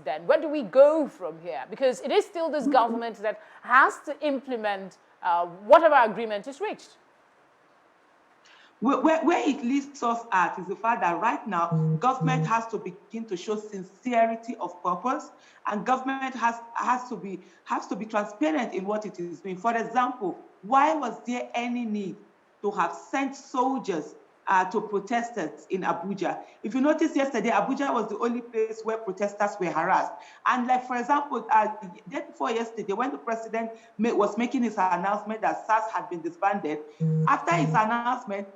then? Where do we go from here? Because it is still this government that has to implement whatever agreement is reached. Where it leads us at is the fact that right now, government has to begin to show sincerity of purpose, and government has to be transparent in what it is doing. For example, why was there any need to have sent soldiers to protesters in Abuja? If you notice yesterday, Abuja was the only place where protesters were harassed. And like, for example, day before yesterday, when the president was making his announcement that SARS had been disbanded, after his announcement,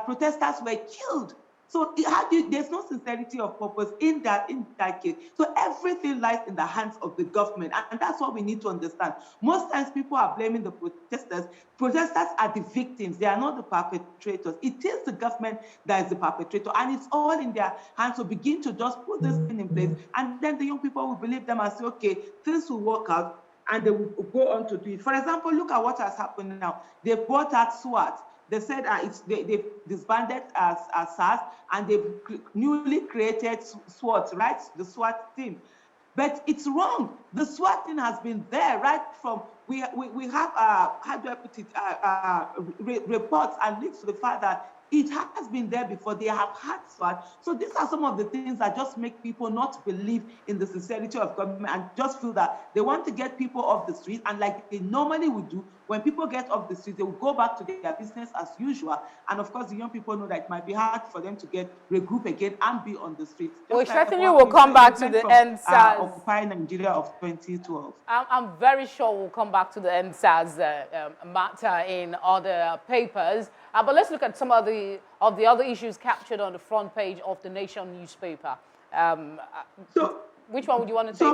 protesters were killed. So there's no sincerity of purpose in that case. So everything lies in the hands of the government, and that's what we need to understand. Most times people are blaming the protesters. Protesters are the victims. They are not the perpetrators. It is the government that is the perpetrator, and it's all in their hands to begin to just put this thing in place, and then the young people will believe them and say, okay, things will work out, and they will go on to do it. For example, look at what has happened now. They brought out SWAT. They said they've disbanded as SARS, and they've newly created SWAT, right? The SWAT team. But it's wrong. The SWAT team has been there right from, we have, how do I put it, reports and links to the fact that it has been there before. They have had SWAT. So these are some of the things that just make people not believe in the sincerity of government, and just feel that they want to get people off the street. And like they normally would do, when people get off the street, they will go back to their business as usual. And of course, the young people know that it might be hard for them to regroup again and be on the streets. We certainly will come back to the NSAS. Occupy Nigeria of 2012. I'm very sure we'll come back to the NSAS matter in other papers. But let's look at some of the other issues captured on the front page of the Nation newspaper. So, which one would you want to take? So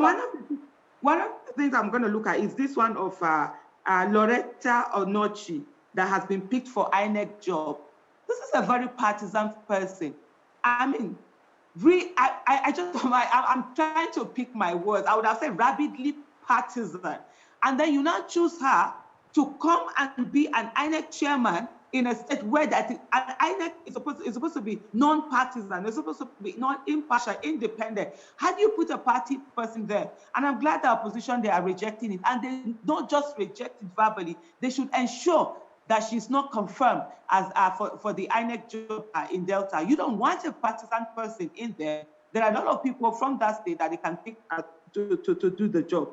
one of the things I'm going to look at is this one of Loretta Onochi that has been picked for INEC job. This is a very partisan person. I mean, I'm trying to pick my words. I would have said rabidly partisan. And then you now choose her to come and be an INEC chairman in a state where INEC is supposed to be non-partisan. It's supposed to be non-impartial, independent. How do you put a party person there? And I'm glad the opposition, they are rejecting it. And they don't just reject it verbally. They should ensure that she's not confirmed as for the INEC job in Delta. You don't want a partisan person in there. There are a lot of people from that state that they can pick to do the job.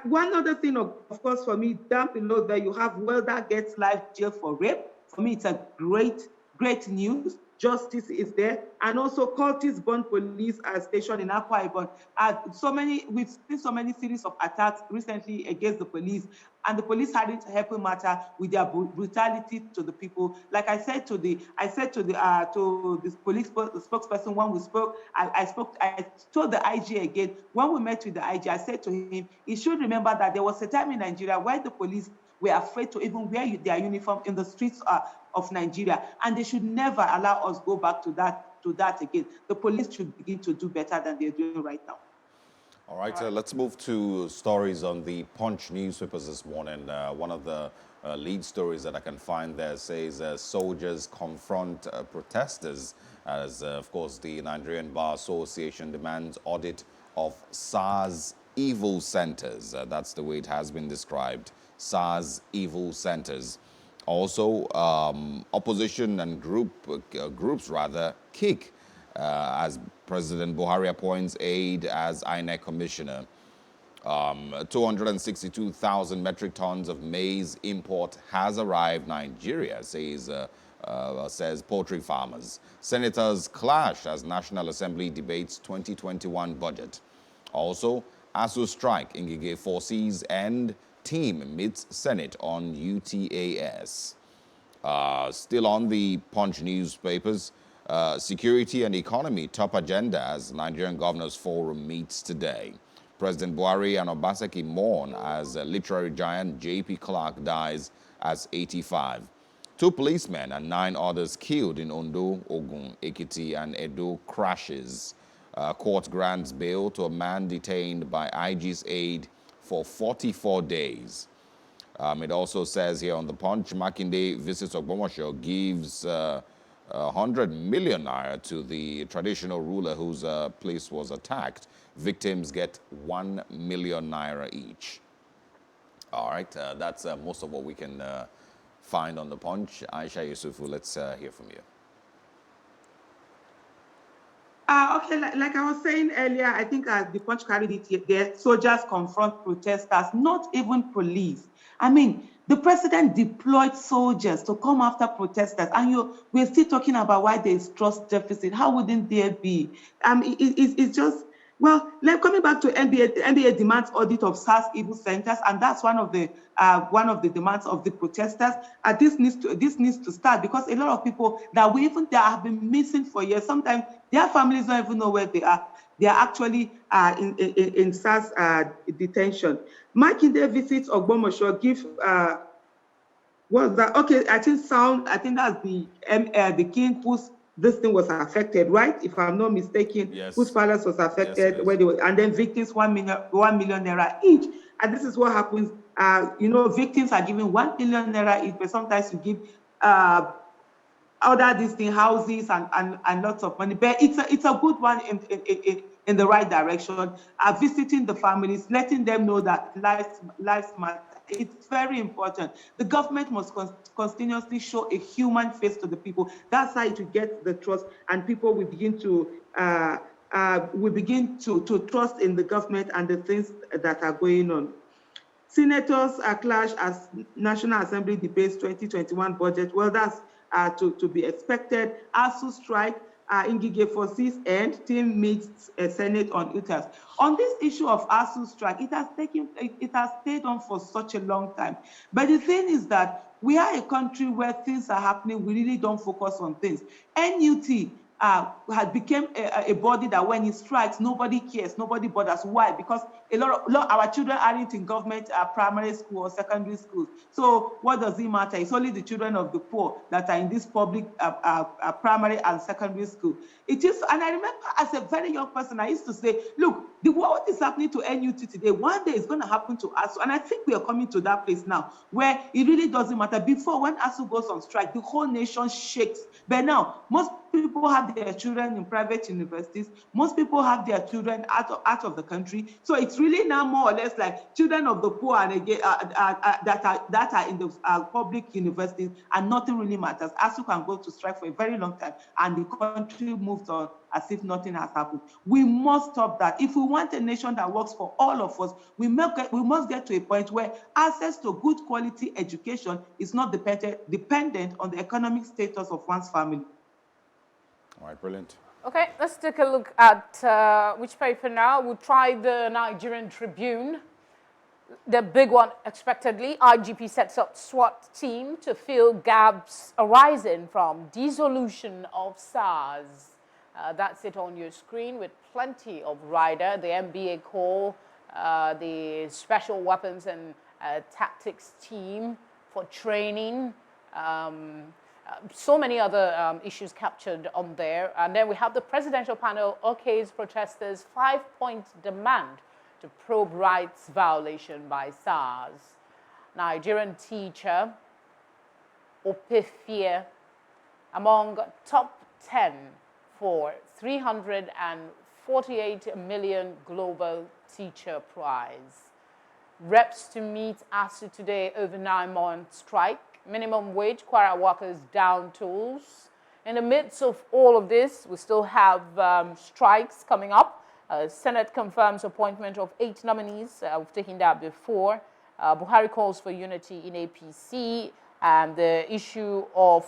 One other thing, of course, for me, down below there, you have Welder gets life jail for rape. For me, it's a great news. Justice is there. And also, Curtis Bond Police Station in Akwa Ibom. We've seen so many series of attacks recently against the police, and the police hadn't helped matter with their brutality to the people. Like I said to this police spokesperson when we spoke, I told the IG again, when we met with the IG, I said to him, he should remember that there was a time in Nigeria where the police were afraid to even wear their uniform in the streets of Nigeria, and they should never allow us go back to that again. The police should begin to do better than they're doing right now. All right, let's move to stories on the Punch newspapers this morning. One of the lead stories that I can find there says soldiers confront protesters as, of course, the Nigerian Bar Association demands audit of SARS evil centers. That's the way it has been described, SARS evil centers. Also, opposition and groups kick as President Buhari appoints aide as INEC commissioner. 262,000 metric tons of maize import has arrived Nigeria, says poultry farmers. Senators clash as National Assembly debates 2021 budget. Also, ASU strike in Ngige foresees end team meets Senate on UTAS. Still on the Punch newspapers, security and economy top agenda as Nigerian Governors Forum meets today. President Buhari and Obaseki mourn as literary giant J.P. Clark dies at 85. 2 policemen and 9 others killed in Ondo, Ogun, Ekiti, and Edo crashes. Court grants bail to a man detained by IG's aide for 44 days. It also says here on the Punch, Makinde visits Ogbomoso, gives 100 million naira to the traditional ruler whose place was attacked. Victims get 1 million naira each. All right, that's most of what we can find on the Punch. Aisha Yusufu, let's hear from you. Okay, like I was saying earlier, I think the Punch carried it there. Soldiers confront protesters, not even police. I mean, the president deployed soldiers to come after protesters, and we're still talking about why there is trust deficit. How wouldn't there be? It's just, well, coming back to NBA demands audit of SARS evil centers, and that's one of the demands of the protesters. This needs to start, because a lot of people that have been missing for years. Sometimes their families don't even know where they are. They are actually in SARS detention. Makinde visits Ogbomosho, give what's that? Okay, I think that's the king whose this thing was affected, right? If I'm not mistaken, yes. Whose palace was affected, yes. Where they were, and then victims 1 million naira each. And this is what happens. Victims are given 1 million naira each, but sometimes you give other distinct houses and lots of money. But it's a good one in the right direction. Visiting the families, letting them know that lives matter. It's very important. The government must continuously show a human face to the people. That's how it will get the trust, and people will begin to trust in the government and the things that are going on. Senators clash as National Assembly debates 2021 budget. Well, that's to be expected. ASU strike, Ngige forces end, team meets Senate on UTAS. On this issue of ASU strike, it has stayed on for such a long time. But the thing is that we are a country where things are happening, we really don't focus on things. NUT had become a body that when it strikes, nobody cares, nobody bothers. Why? Because a lot of our children aren't in government primary school or secondary schools. So what does it matter? It's only the children of the poor that are in this public primary and secondary school. It is, and I remember as a very young person, I used to say, look, what is happening to NUT today, one day it's going to happen to ASU. And I think we are coming to that place now where it really doesn't matter. Before, when ASU goes on strike, the whole nation shakes. But now, most people have their children in private universities. Most people have their children out of the country. So it's really now more or less like children of the poor and again that are in the public universities, and nothing really matters. ASU can go to strike for a very long time, and the country moves on as if nothing has happened. We must stop that. If we want a nation that works for all of us, we must get to a point where access to good quality education is not dependent on the economic status of one's family. All right, brilliant. Okay, let's take a look at which paper now. We'll try the Nigerian Tribune. The big one, expectedly, IGP sets up SWAT team to fill gaps arising from dissolution of SARS. That's it on your screen with plenty of rider. The MBA call, the Special Weapons and Tactics team for training. So many other issues captured on there. And then we have the presidential panel, OK's protesters' 5-point demand to probe rights violation by SARS. Nigerian teacher, Opefie, among top 10 for 348 million global teacher prize. Reps to meet ASU today over 9-month strike. Minimum wage, Kwara workers down tools. In the midst of all of this, we still have strikes coming up. Senate confirms appointment of 8 nominees. We've taken that before. Buhari calls for unity in APC. And the issue of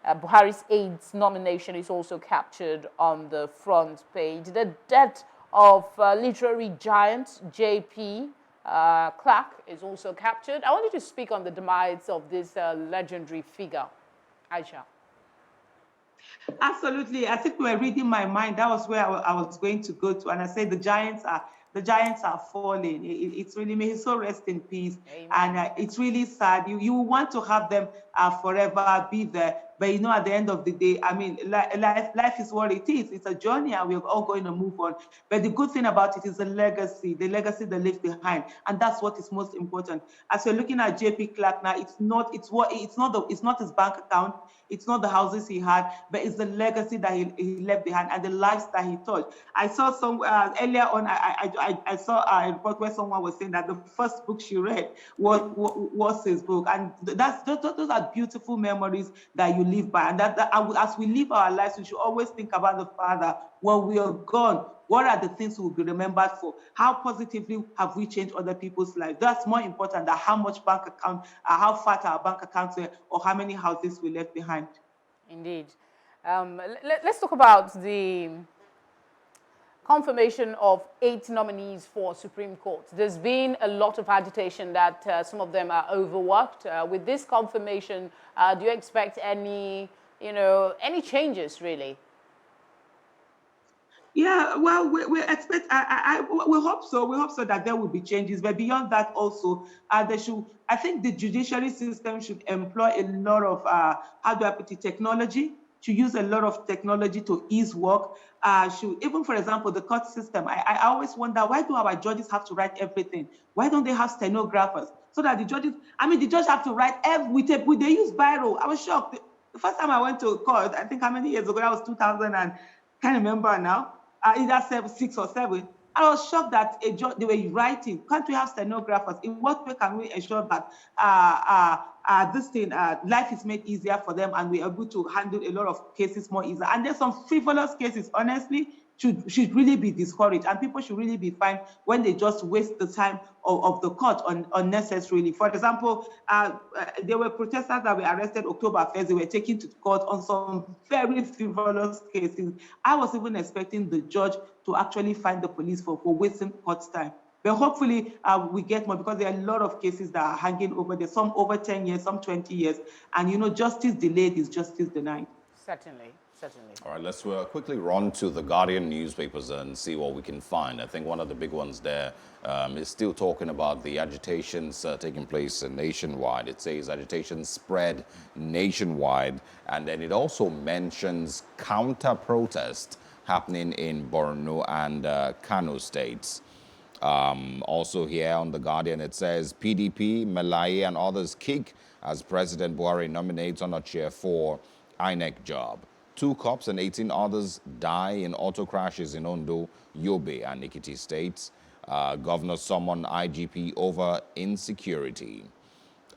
Buhari's aides nomination is also captured on the front page. The death of literary giant J.P. Clark is also captured. I wanted to speak on the demise of this legendary figure. Aisha. Absolutely. I think we were reading my mind. That was where I was going to go to. And I said the giants are falling. It's really, may he so rest in peace. Amen. And it's really sad. You want to have them forever be there. But you know, at the end of the day, I mean, life is what it is. It's a journey, and we're all going to move on. But the good thing about it is the legacy they leave behind, and that's what is most important. As you're looking at JP Clark now, it's not his bank account, it's not the houses he had, but it's the legacy that he left behind and the lives that he touched. I saw some earlier on. I saw a report where someone was saying that the first book she read was his book, and those are beautiful memories that you live by. And as we live our lives, we should always think about the Father. When we are gone, what are the things we will be remembered for? How positively have we changed other people's lives? That's more important than how much bank account, how fat our bank accounts were, or how many houses we left behind. Indeed. Let's talk about the confirmation of 8 nominees for Supreme Court. There's been a lot of agitation that some of them are overworked. With this confirmation, do you expect any changes really? Yeah, well, we expect. We hope so. We hope so that there will be changes. But beyond that, also, I think the judiciary system should employ a lot of how do I put it, technology. To use a lot of technology to ease work. Even, for example, the court system. I always wonder, why do our judges have to write everything? Why don't they have stenographers so that the judges? I mean, the judge have to write they use biro. I was shocked. The first time I went to court, I think how many years ago? That was 2000 and can't remember now. Either 6 or 7. I was shocked that they were writing. Can't we have stenographers? In what way can we ensure that life is made easier for them and we're able to handle a lot of cases more easily? And there's some frivolous cases, honestly, should really be discouraged, and people should really be fined when they just waste the time of the court unnecessarily. For example, there were protesters that were arrested October 1st. They were taken to court on some very frivolous cases. I was even expecting the judge to actually fine the police for wasting court time. But hopefully we get more, because there are a lot of cases that are hanging over there, some over 10 years, some 20 years. And, justice delayed is justice denied. Certainly. All right, let's quickly run to the Guardian newspapers and see what we can find. I think one of the big ones there is still talking about the agitations taking place nationwide. It says agitation spread nationwide, and then it also mentions counter-protest happening in Borno and Kano states. Also here on the Guardian, it says PDP, Malayi, and others kick as President Buhari nominates Onochie for INEC job. 2 cops and 18 others die in auto crashes in Ondo, Yobe, and Ekiti states. Governor summon IGP over insecurity.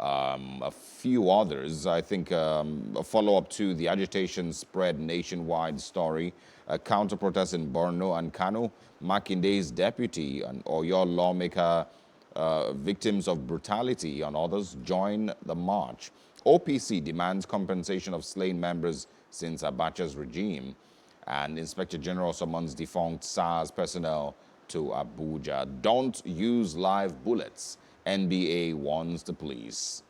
A few others, I think, a follow-up to the agitation spread nationwide story. A counter-protest in Borno and Kano. Makinde's deputy and Oyo lawmaker, victims of brutality and others, join the march. OPC demands compensation of slain members since Abacha's regime. And Inspector General summons defunct SARS personnel to Abuja. Don't use live bullets. NBA warns the police.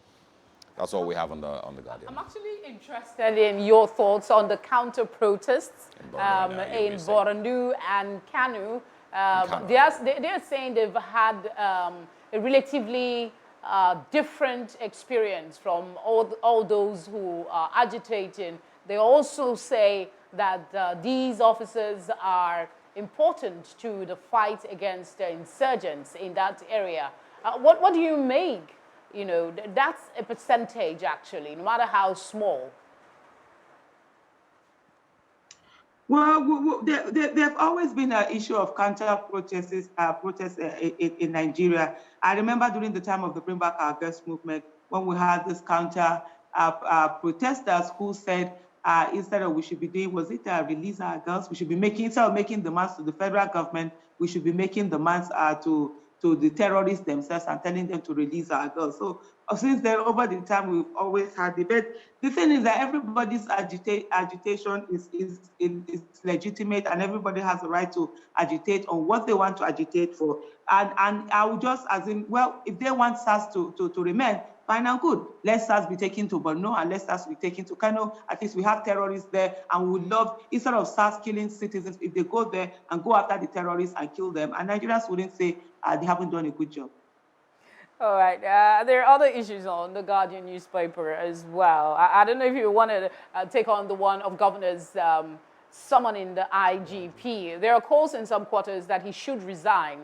That's all we have on the Guardian. I'm actually interested in your thoughts on the counter-protests in Borno and Kano. They are saying they've had a relatively different experience from all those who are agitating. They also say that these officers are important to the fight against insurgents in that area. What do you make? That's a percentage, actually, no matter how small. Well, there's always been an issue of counter-protests in Nigeria. I remember during the time of the Bring Back Our Girls movement, when we had this protesters who said, instead of we should be doing, release our girls, we should be instead of making demands to the federal government, we should be making demands to the terrorists themselves and telling them to release our girls. So since then, over the time, we've always had debate. The thing is that everybody's agitation is legitimate, and everybody has a right to agitate on what they want to agitate for. And I would just, if they want SARS to remain, fine and good. Let SARS be taken to Borno and let SARS be taken to Kano. At least we have terrorists there, and we would love, instead of SARS killing citizens, if they go there and go after the terrorists and kill them, and Nigerians wouldn't say they haven't done a good job. All right. There are other issues on the Guardian newspaper as well. I don't know if you want to take on the one of governors summoning the IGP. There are calls in some quarters that he should resign.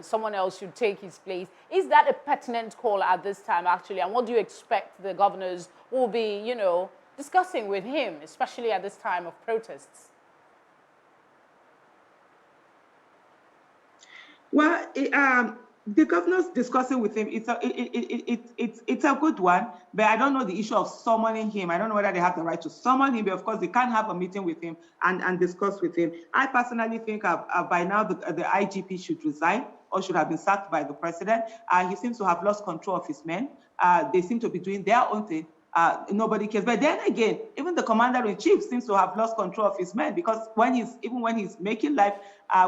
Someone else should take his place. Is that a pertinent call at this time, actually? And what do you expect the governors will be, you know, discussing with him, especially at this time of protests? Well, the governor's discussing with him, it's a good one, but I don't know the issue of summoning him. I don't know whether they have the right to summon him, but of course they can have a meeting with him and discuss with him. I personally think by now the IGP should resign or should have been sacked by the president. He seems to have lost control of his men. They seem to be doing their own thing. Nobody cares. But then again, even the commander-in-chief seems to have lost control of his men, because when he's making life,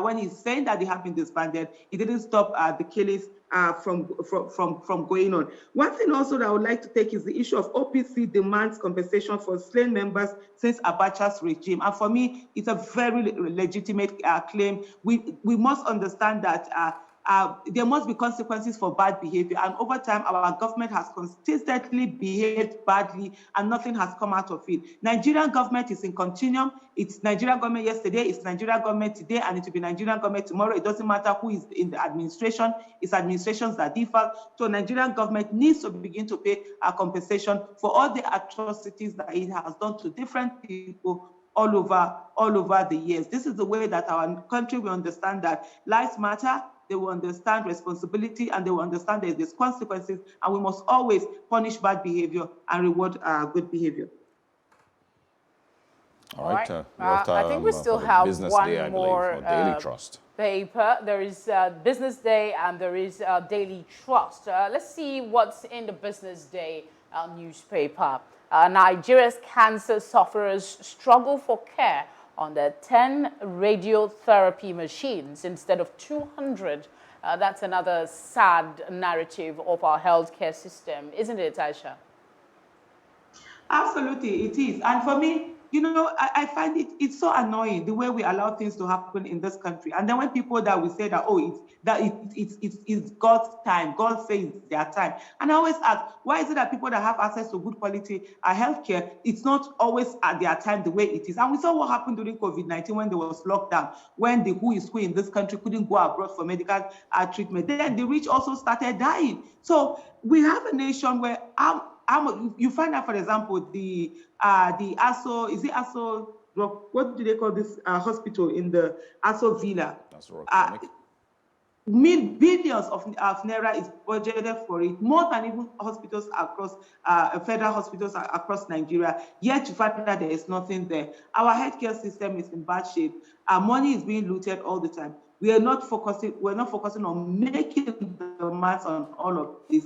when he's saying that they have been disbanded, he didn't stop the killings from going on. One thing also that I would like to take is the issue of OPC demands compensation for slain members since Abacha's regime. And for me, it's a very legitimate claim. We must understand that there must be consequences for bad behavior. And over time, our government has consistently behaved badly and nothing has come out of it. Nigerian government is in continuum. It's Nigerian government yesterday, it's Nigerian government today, and it will be Nigerian government tomorrow. It doesn't matter who is in the administration. It's administrations that differ. So Nigerian government needs to begin to pay a compensation for all the atrocities that it has done to different people all over the years. This is the way that our country will understand that lives matter. They will understand responsibility, and they will understand that there's consequences, and we must always punish bad behavior and reward good behavior. All right. I think we still have Business one Day, I more believe, or Daily Trust paper. There is Business Day and there is Daily Trust. Let's see what's in the Business Day newspaper. Nigeria's cancer sufferers struggle for care on their 10 radiotherapy machines instead of 200. That's another sad narrative of our healthcare system, isn't it, Aisha? Absolutely, it is. And for me, you know, I find it's so annoying the way we allow things to happen in this country. And then when people that we say that, oh, it's God's time, God says it's their time. And I always ask, why is it that people that have access to good quality healthcare, it's not always at their time the way it is? And we saw what happened during COVID-19 when there was lockdown, when the who is who in this country couldn't go abroad for medical treatment. Then the rich also started dying. So we have a nation where you find out, for example, the ASO, is it ASO, what do they call this hospital in the ASO Villa? Billions of naira is budgeted for it, more than even hospitals across, federal hospitals across Nigeria. Yet you find that there is nothing there. Our healthcare system is in bad shape. Our money is being looted all the time. We're not focusing on making the maths on all of this.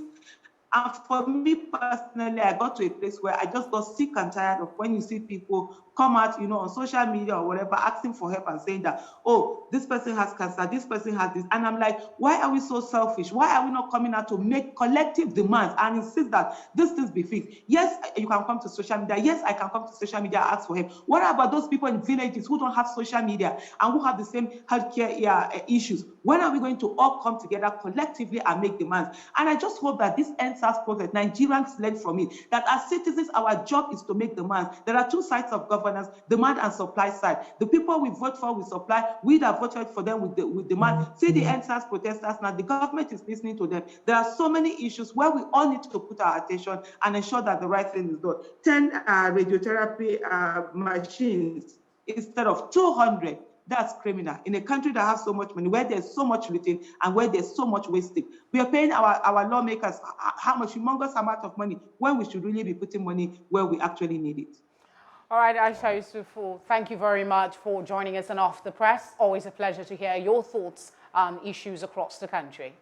And for me personally, I got to a place where I just got sick and tired of when you see people come out, you know, on social media or whatever, asking for help and saying that, oh, this person has cancer, this person has this. And I'm like, why are we so selfish? Why are we not coming out to make collective demands and insist that these things be fixed? Yes, you can come to social media. Yes, I can come to social media and ask for help. What about those people in villages who don't have social media and who have the same healthcare issues? When are we going to all come together collectively and make demands? And I just hope that this NSAS project, Nigerians learn from it, that as citizens, our job is to make demands. There are two sides of governance, demand and supply side. The people we vote for with supply, we that voted for them with demand. See the NSAS protesters now, the government is listening to them. There are so many issues where we all need to put our attention and ensure that the right thing is done. 10 radiotherapy machines instead of 200. That's criminal. In a country that has so much money, where there's so much looting and where there's so much wasting, we are paying our lawmakers how much humongous amount of money when we should really be putting money where we actually need it. All right, Aisha Yusufu, thank you very much for joining us on Off the Press. Always a pleasure to hear your thoughts on issues across the country.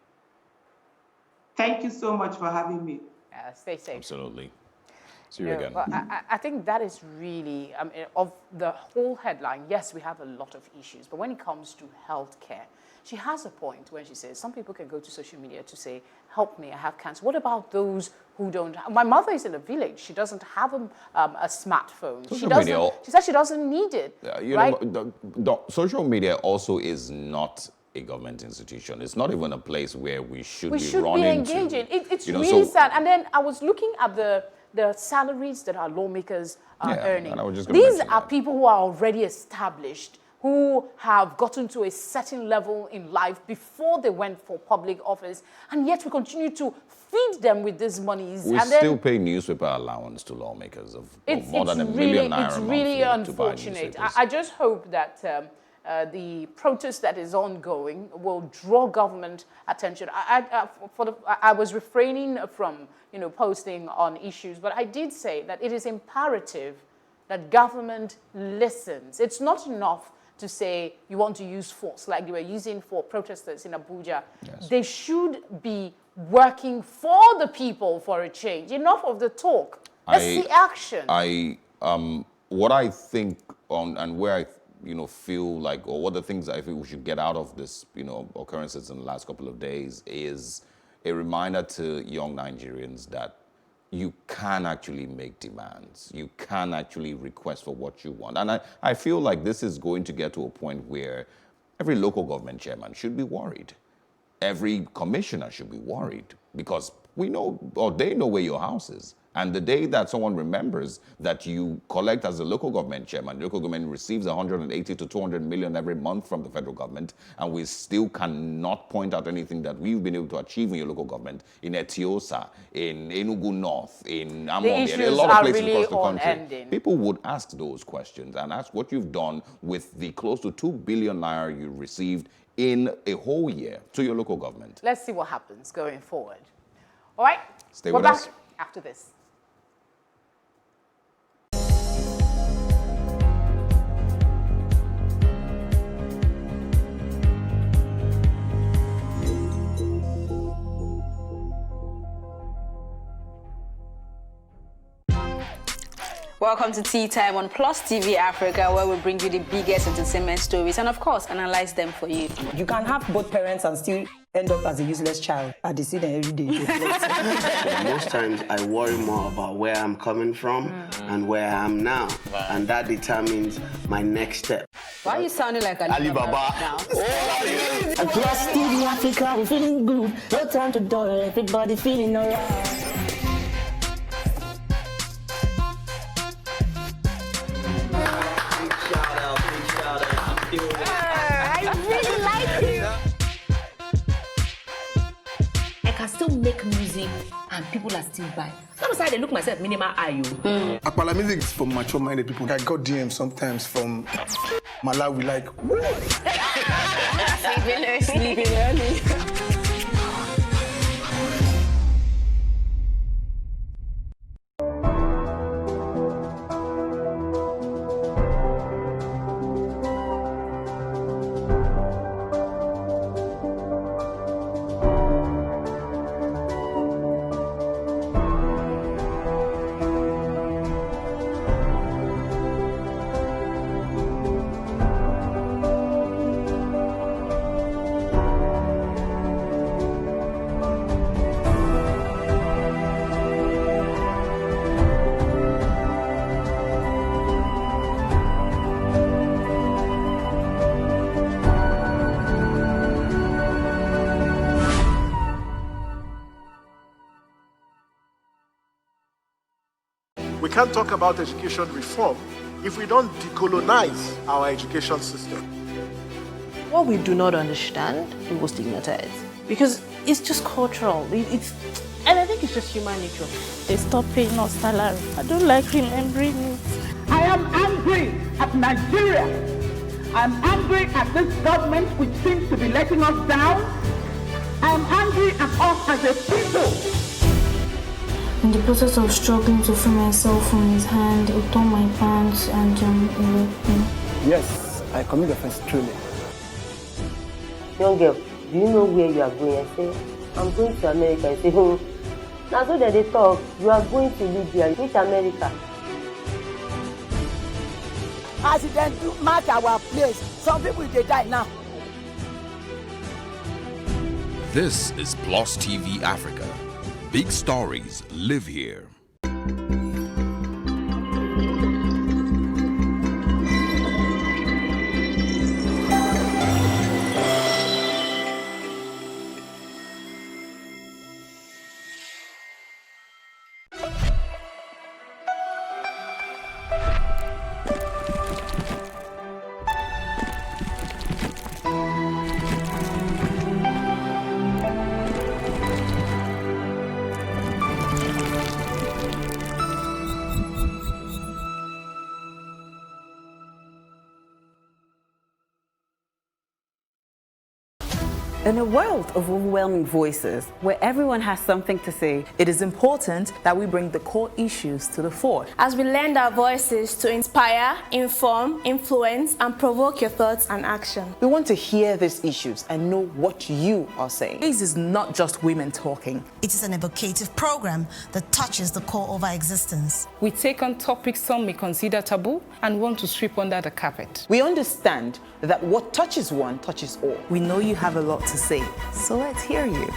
Thank you so much for having me. Stay safe. Absolutely. See you again. But I think that is really, of the whole headline, yes, we have a lot of issues, but when it comes to healthcare, she has a point when she says some people can go to social media to say, help me, I have cancer. What about those who don't? My mother is in a village. She doesn't have a smartphone. She says she doesn't need it. Social media also is not a government institution. It's not even a place where we should We be should be running to. engaging. It's You know, really so- sad. And then I was looking at the salaries that our lawmakers are Yeah, earning. and I was just gonna These mention are that. people who are already established, who have gotten to a certain level in life before they went for public office, and yet we continue to feed them with these monies. We and still then pay newspaper allowance to lawmakers of it's more than $1 really, million naira it's really monthly to buy unfortunate. newspapers. I just hope that the protest that is ongoing will draw government attention. I was refraining from posting on issues, but I did say that it is imperative that government listens. It's not enough to say you want to use force like they were using for protesters in Abuja. Yes. They should be working for the people for a change. Enough of the talk. Let's see action. What I think on and where I feel like, or what the things I feel we should get out of this occurrences in the last couple of days is a reminder to young Nigerians that you can actually make demands. You can actually request for what you want. And I feel like this is going to get to a point where every local government chairman should be worried. Every commissioner should be worried because we know, or they know where your house is. And the day that someone remembers that you collect as a local government chairman, the local government receives 180 to 200 million every month from the federal government, and we still cannot point out anything that we've been able to achieve in your local government, in Etiosa, in Enugu North, in Amobi, and a lot of places really across the country. unending. People would ask those questions and ask what you've done with the close to 2 billion naira you received in a whole year to your local government. Let's see what happens going forward. All right? Stay We're with back us. after this. Welcome to Tea Time on Plus TV Africa, where we bring you the biggest entertainment stories and, of course, analyze them for you. You can have both parents and still end up as a useless child. I see them every day. Most times I worry more about where I'm coming from and where I am now. And that determines my next step. Why are you sounding like Alibaba. now? Plus TV Africa, we're feeling good. No time to dull, everybody feeling alright. I can still make music and people are still buying. Sometimes I look myself minimal IU. Akpala music is for mature-minded people. I got DMs sometimes from Malawi, like, Sleeping early. We can't talk about education reform if we don't decolonize our education system. What we do not understand, we will stigmatize because it's just cultural. And I think it's just human nature. They stop paying us salary. I don't like remembering it. I am angry at Nigeria. I'm angry at this government which seems to be letting us down. I'm angry at us as a people. In the process of struggling to free myself from his hand, he tore my pants and he raped me. yes, I commit offense truly. Young girl, do you know where you are going? I say, I'm going to America. I say, oh, now so that they talk, you are going to Libya. Which America? Accident do mark our place. Some people they die now. This is Plus TV Africa. Big stories live here. In a world of overwhelming voices, where everyone has something to say, it is important that we bring the core issues to the fore. As we lend our voices to inspire, inform, influence, and provoke your thoughts and action. We want to hear these issues and know what you are saying. This is not just women talking. It is an evocative program that touches the core of our existence. We take on topics some may consider taboo and want to sweep under the carpet. We understand that what touches one touches all. We know you have a lot to say, so let's hear you.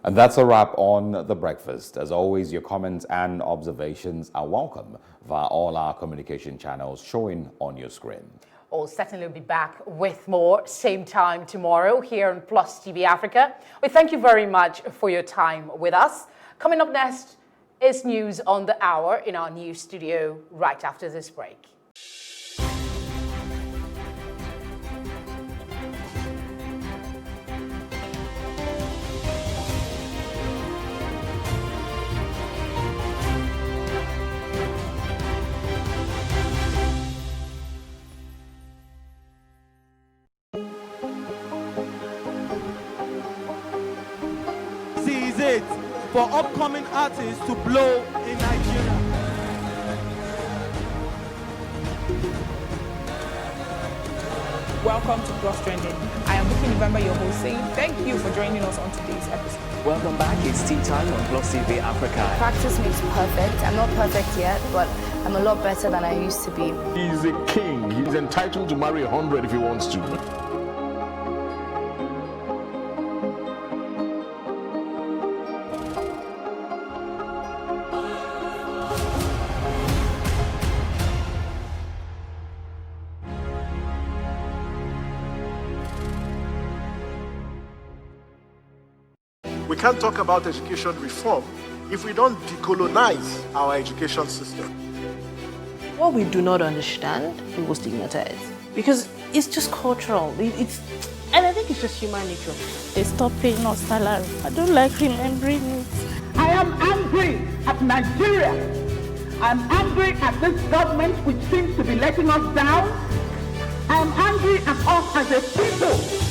And that's a wrap on The Breakfast. As always, your comments and observations are welcome via all our communication channels showing on your screen. We'll certainly be back with more same time tomorrow here on Plus TV Africa. We thank you very much for your time with us. Coming up next is news on the hour in our new studio right after this break. It for upcoming artists to blow in Nigeria. Welcome to Plus Trending. I am Bookie November, your host, saying thank you for joining us on today's episode. Welcome back. It's tea time on Plus TV Africa. Practice makes perfect. I'm not perfect yet, but I'm a lot better than I used to be. He's a king. He's entitled to marry 100 if he wants to. We can't talk about education reform if we don't decolonize our education system. What we do not understand, we will stigmatize. Because it's just cultural. And I think it's just human nature. They stop paying us salary. I don't like remembering it. I am angry at Nigeria. I'm angry at this government which seems to be letting us down. I'm angry at us as a people.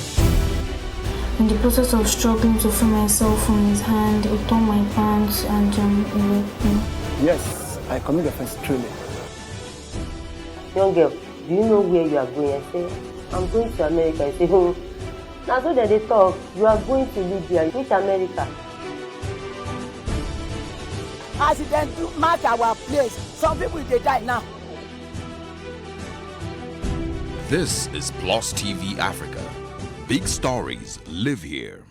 In the process of struggling to free myself from his hand, he tore my pants and he raped me. Yes, I commit offense truly. Young girl, do you know where you are going? I say, I'm going to America. I say, now so that they talk, you are going to Libya. Which America? As it then do mark our place, some people they die now. This is Plus TV Africa. Big stories live here.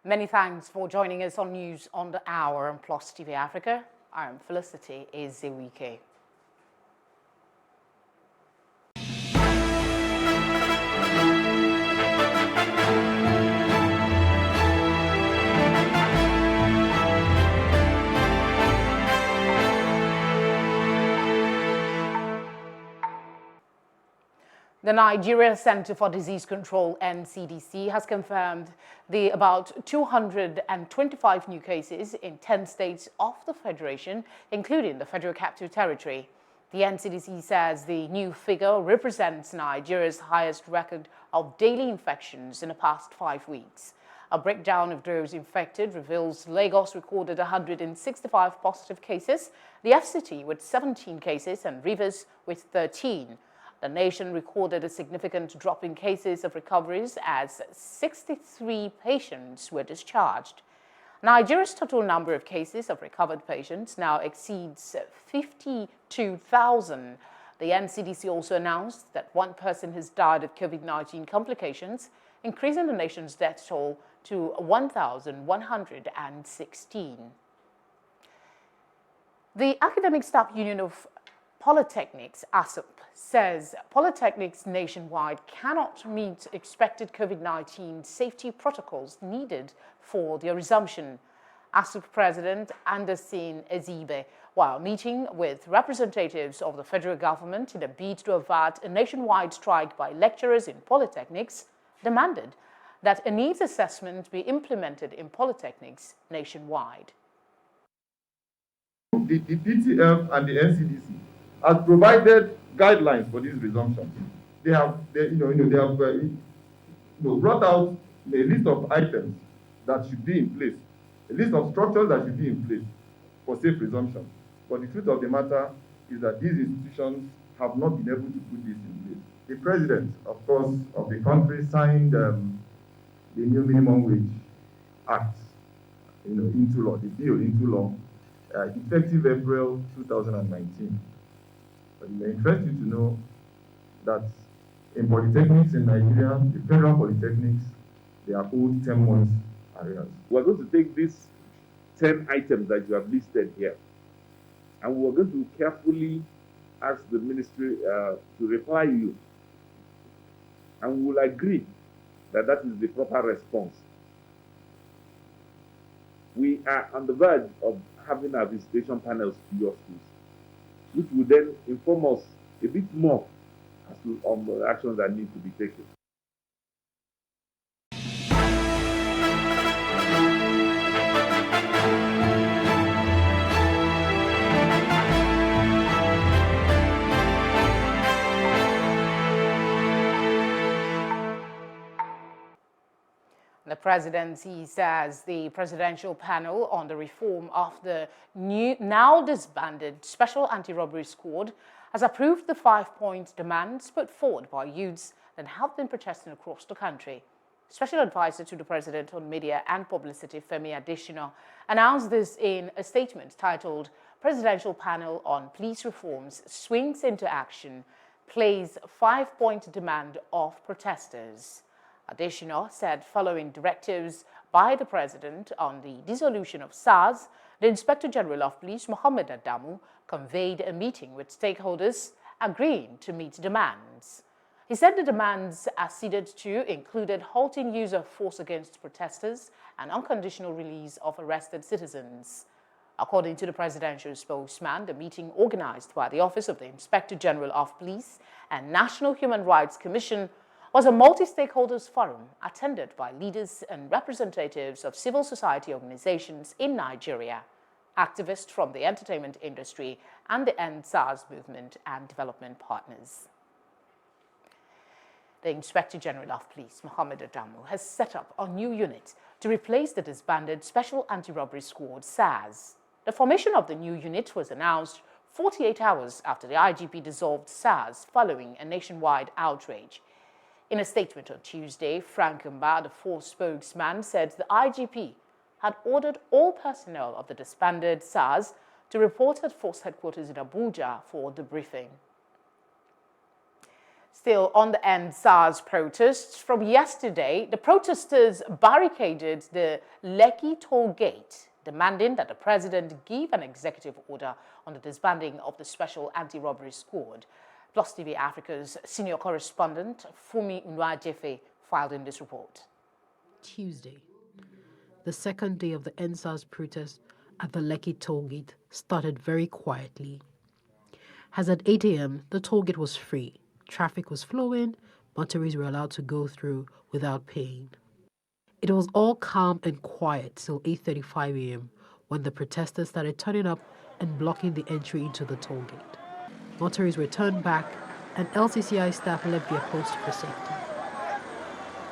Many thanks for joining us on News on the Hour on Plus TV Africa. I'm Felicity Ezewike. The Nigeria Center for Disease Control, NCDC, has confirmed the about 225 new cases in 10 states of the Federation, including the Federal Capital Territory. The NCDC says the new figure represents Nigeria's highest record of daily infections in the past 5 weeks. A breakdown of those infected reveals Lagos recorded 165 positive cases, the FCT with 17 cases, and Rivers with 13. The nation recorded a significant drop in cases of recoveries as 63 patients were discharged. Nigeria's total number of cases of recovered patients now exceeds 52,000. The NCDC also announced that one person has died of COVID-19 complications, increasing the nation's death toll to 1,116. The Academic Staff Union of Polytechnics, ASUP, says polytechnics nationwide cannot meet expected COVID-19 safety protocols needed for their resumption. ASUP President Anderson Ezibe, while meeting with representatives of the federal government in a bid to avert a nationwide strike by lecturers in polytechnics, demanded that a needs assessment be implemented in polytechnics nationwide. The DTF and the NCDC has provided guidelines for this resumption. They have brought out a list of items that should be in place, a list of structures that should be in place for safe resumption. But the truth of the matter is that these institutions have not been able to put this in place. The president, of course, of the country signed the new minimum wage act, into law, the bill into law, effective April 2019. But it may interest you to know that in polytechnics in Nigeria, the federal polytechnics, they are owed 10 months arrears. We're going to take these 10 items that you have listed here, and we're going to carefully ask the ministry to reply you, and we will agree that that is the proper response. We are on the verge of having our visitation panels to your schools, which will then inform us a bit more as to the actions that need to be taken. The presidency says the presidential panel on the reform of the now disbanded Special Anti-Robbery Squad has approved the 5-point demands put forward by youths that have been protesting across the country. Special Advisor to the President on Media and Publicity, Femi Adesina, announced this in a statement titled Presidential Panel on Police Reforms Swings into Action, Plays 5-point Demand of Protesters. Adesina said following directives by the President on the dissolution of SARS, the Inspector General of Police, Mohammed Adamu, conveyed a meeting with stakeholders agreeing to meet demands. He said the demands acceded to included halting use of force against protesters and unconditional release of arrested citizens. According to the presidential spokesman, the meeting organized by the Office of the Inspector General of Police and National Human Rights Commission was a multi-stakeholders forum attended by leaders and representatives of civil society organizations in Nigeria, activists from the entertainment industry, and the End SARS movement and development partners. The Inspector General of Police, Mohammed Adamu, has set up a new unit to replace the disbanded Special Anti-Robbery Squad, SARS. The formation of the new unit was announced 48 hours after the IGP dissolved SARS following a nationwide outrage. In a statement on Tuesday, Frank Mba, the force spokesman, said the IGP had ordered all personnel of the disbanded SARS to report at force headquarters in Abuja for debriefing. Still on the End SARS protests, from yesterday, the protesters barricaded the Lekki toll gate, demanding that the president give an executive order on the disbanding of the Special Anti-Robbery Squad. Plus TV Africa's senior correspondent, Fumi Nwajefe, filed in this report. Tuesday, the second day of the End SARS protest at the Lekki toll gate started very quietly. As at 8 a.m., the toll gate was free. Traffic was flowing, motorists were allowed to go through without paying. It was all calm and quiet till 8:35 a.m. when the protesters started turning up and blocking the entry into the toll gate. Motorists were turned back and LCCI staff left their post for safety.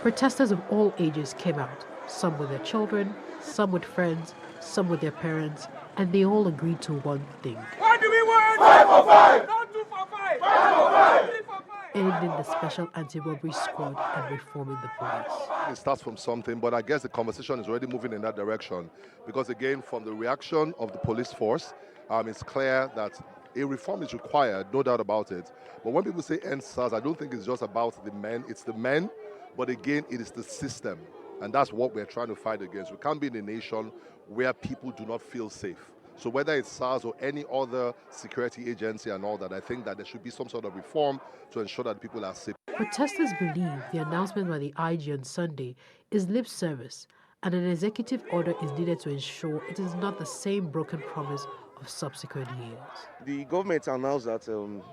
Protesters of all ages came out, some with their children, some with friends, some with their parents, and they all agreed to one thing. What do we want? 5 for 5! Not 2 for 5! 5 for 5! 3 for 5! Ending the special anti-robbery squad and reforming the police. It starts from something, but I guess the conversation is already moving in that direction. Because again, from the reaction of the police force, it's clear that a reform is required, no doubt about it. But when people say end SARS, I don't think it's just about the men. It's the men, but again, it is the system. And that's what we're trying to fight against. We can't be in a nation where people do not feel safe. So whether it's SARS or any other security agency and all that, I think that there should be some sort of reform to ensure that people are safe. Protesters believe the announcement by the IG on Sunday is lip service, and an executive order is needed to ensure it is not the same broken promise of subsequent years. The government announced that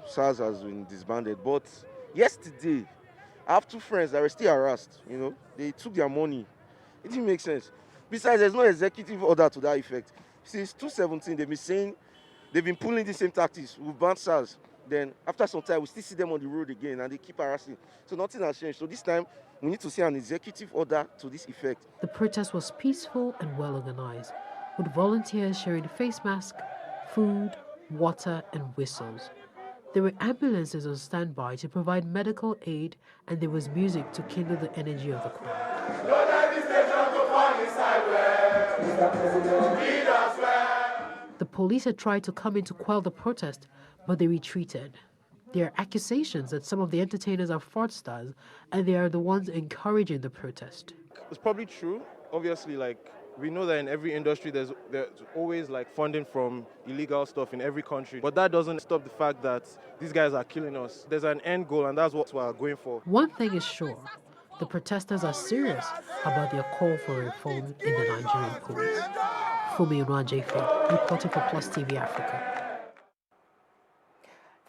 SARS has been disbanded, but yesterday, I have 2 friends that were still harassed. They took their money. It didn't make sense. Besides, there's no executive order to that effect. Since 2017, they've been pulling the same tactics. We've banned SARS. Then after some time, we still see them on the road again, and they keep harassing. So nothing has changed. So this time, we need to see an executive order to this effect. The protest was peaceful and well organized, with volunteers sharing face masks, food, water, and whistles. There were ambulances on standby to provide medical aid, and there was music to kindle the energy of the crowd. The police had tried to come in to quell the protest, but they retreated. There are accusations that some of the entertainers are fraudsters, and they are the ones encouraging the protest. It's probably true. Obviously, we know that in every industry there's always funding from illegal stuff in every country. But that doesn't stop the fact that these guys are killing us. There's an end goal, and that's what we're going for. One thing is sure, the protesters are serious about their call for reform in the Nigerian police. Fumi Nwajefe, reporting for Plus TV Africa.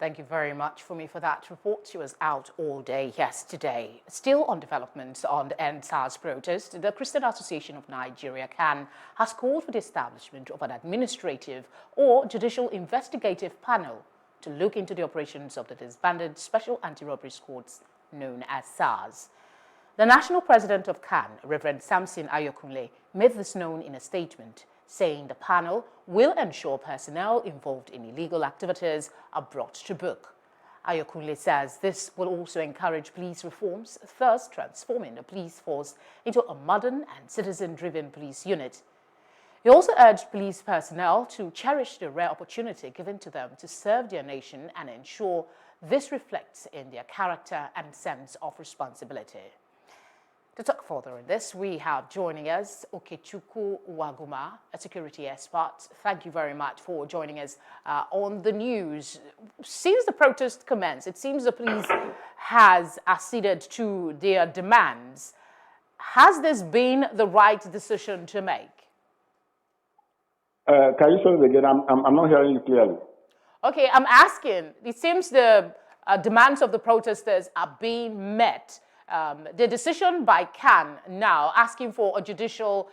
Thank you very much, Fumi, for that report. She was out all day yesterday. Still on developments on the End SARS protest, the Christian Association of Nigeria, CAN, has called for the establishment of an administrative or judicial investigative panel to look into the operations of the disbanded Special Anti-Robbery Squads known as SARS. The national president of CAN, Reverend Samson Ayokunle, made this known in a statement, saying the panel will ensure personnel involved in illegal activities are brought to book. Ayokunle says this will also encourage police reforms, thus transforming the police force into a modern and citizen-driven police unit. He also urged police personnel to cherish the rare opportunity given to them to serve their nation and ensure this reflects in their character and sense of responsibility. To talk further on this, we have joining us Okechukwu Waguma, a security expert. Thank you very much for joining us on the news. Since the protest commenced, it seems the police has acceded to their demands. Has this been the right decision to make? Can you say it again? I'm not hearing you clearly. Okay, I'm asking. It seems the demands of the protesters are being met. The decision by CAN now asking for a judicial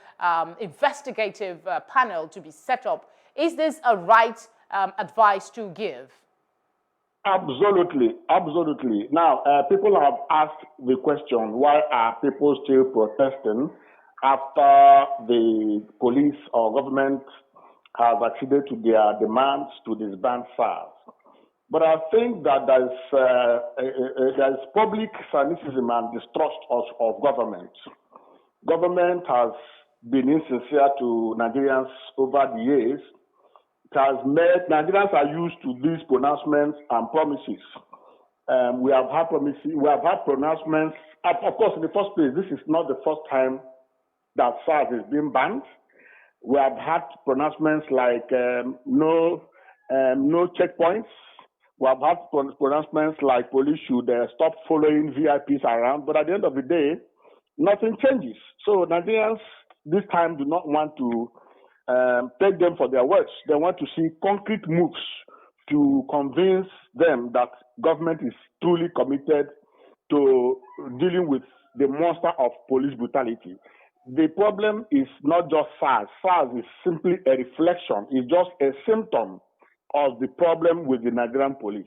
investigative panel to be set up, is this a right advice to give? Absolutely, absolutely. Now, people have asked the question, why are people still protesting after the police or government have acceded to their demands to disband SARS? But I think that there's public cynicism and distrust of government. Government has been insincere to Nigerians over the years. It has made Nigerians are used to these pronouncements and promises. We have had promises. We have had pronouncements. Of course, in the first place, this is not the first time that SARS is being banned. We have had pronouncements like no checkpoints. We have had pronouncements like police should stop following VIPs around, but at the end of the day, nothing changes. So Nigerians this time do not want to take them for their words. They want to see concrete moves to convince them that government is truly committed to dealing with the monster of police brutality. The problem is not just SARS. SARS is simply a reflection, it's just a symptom of the problem with the Nigerian police.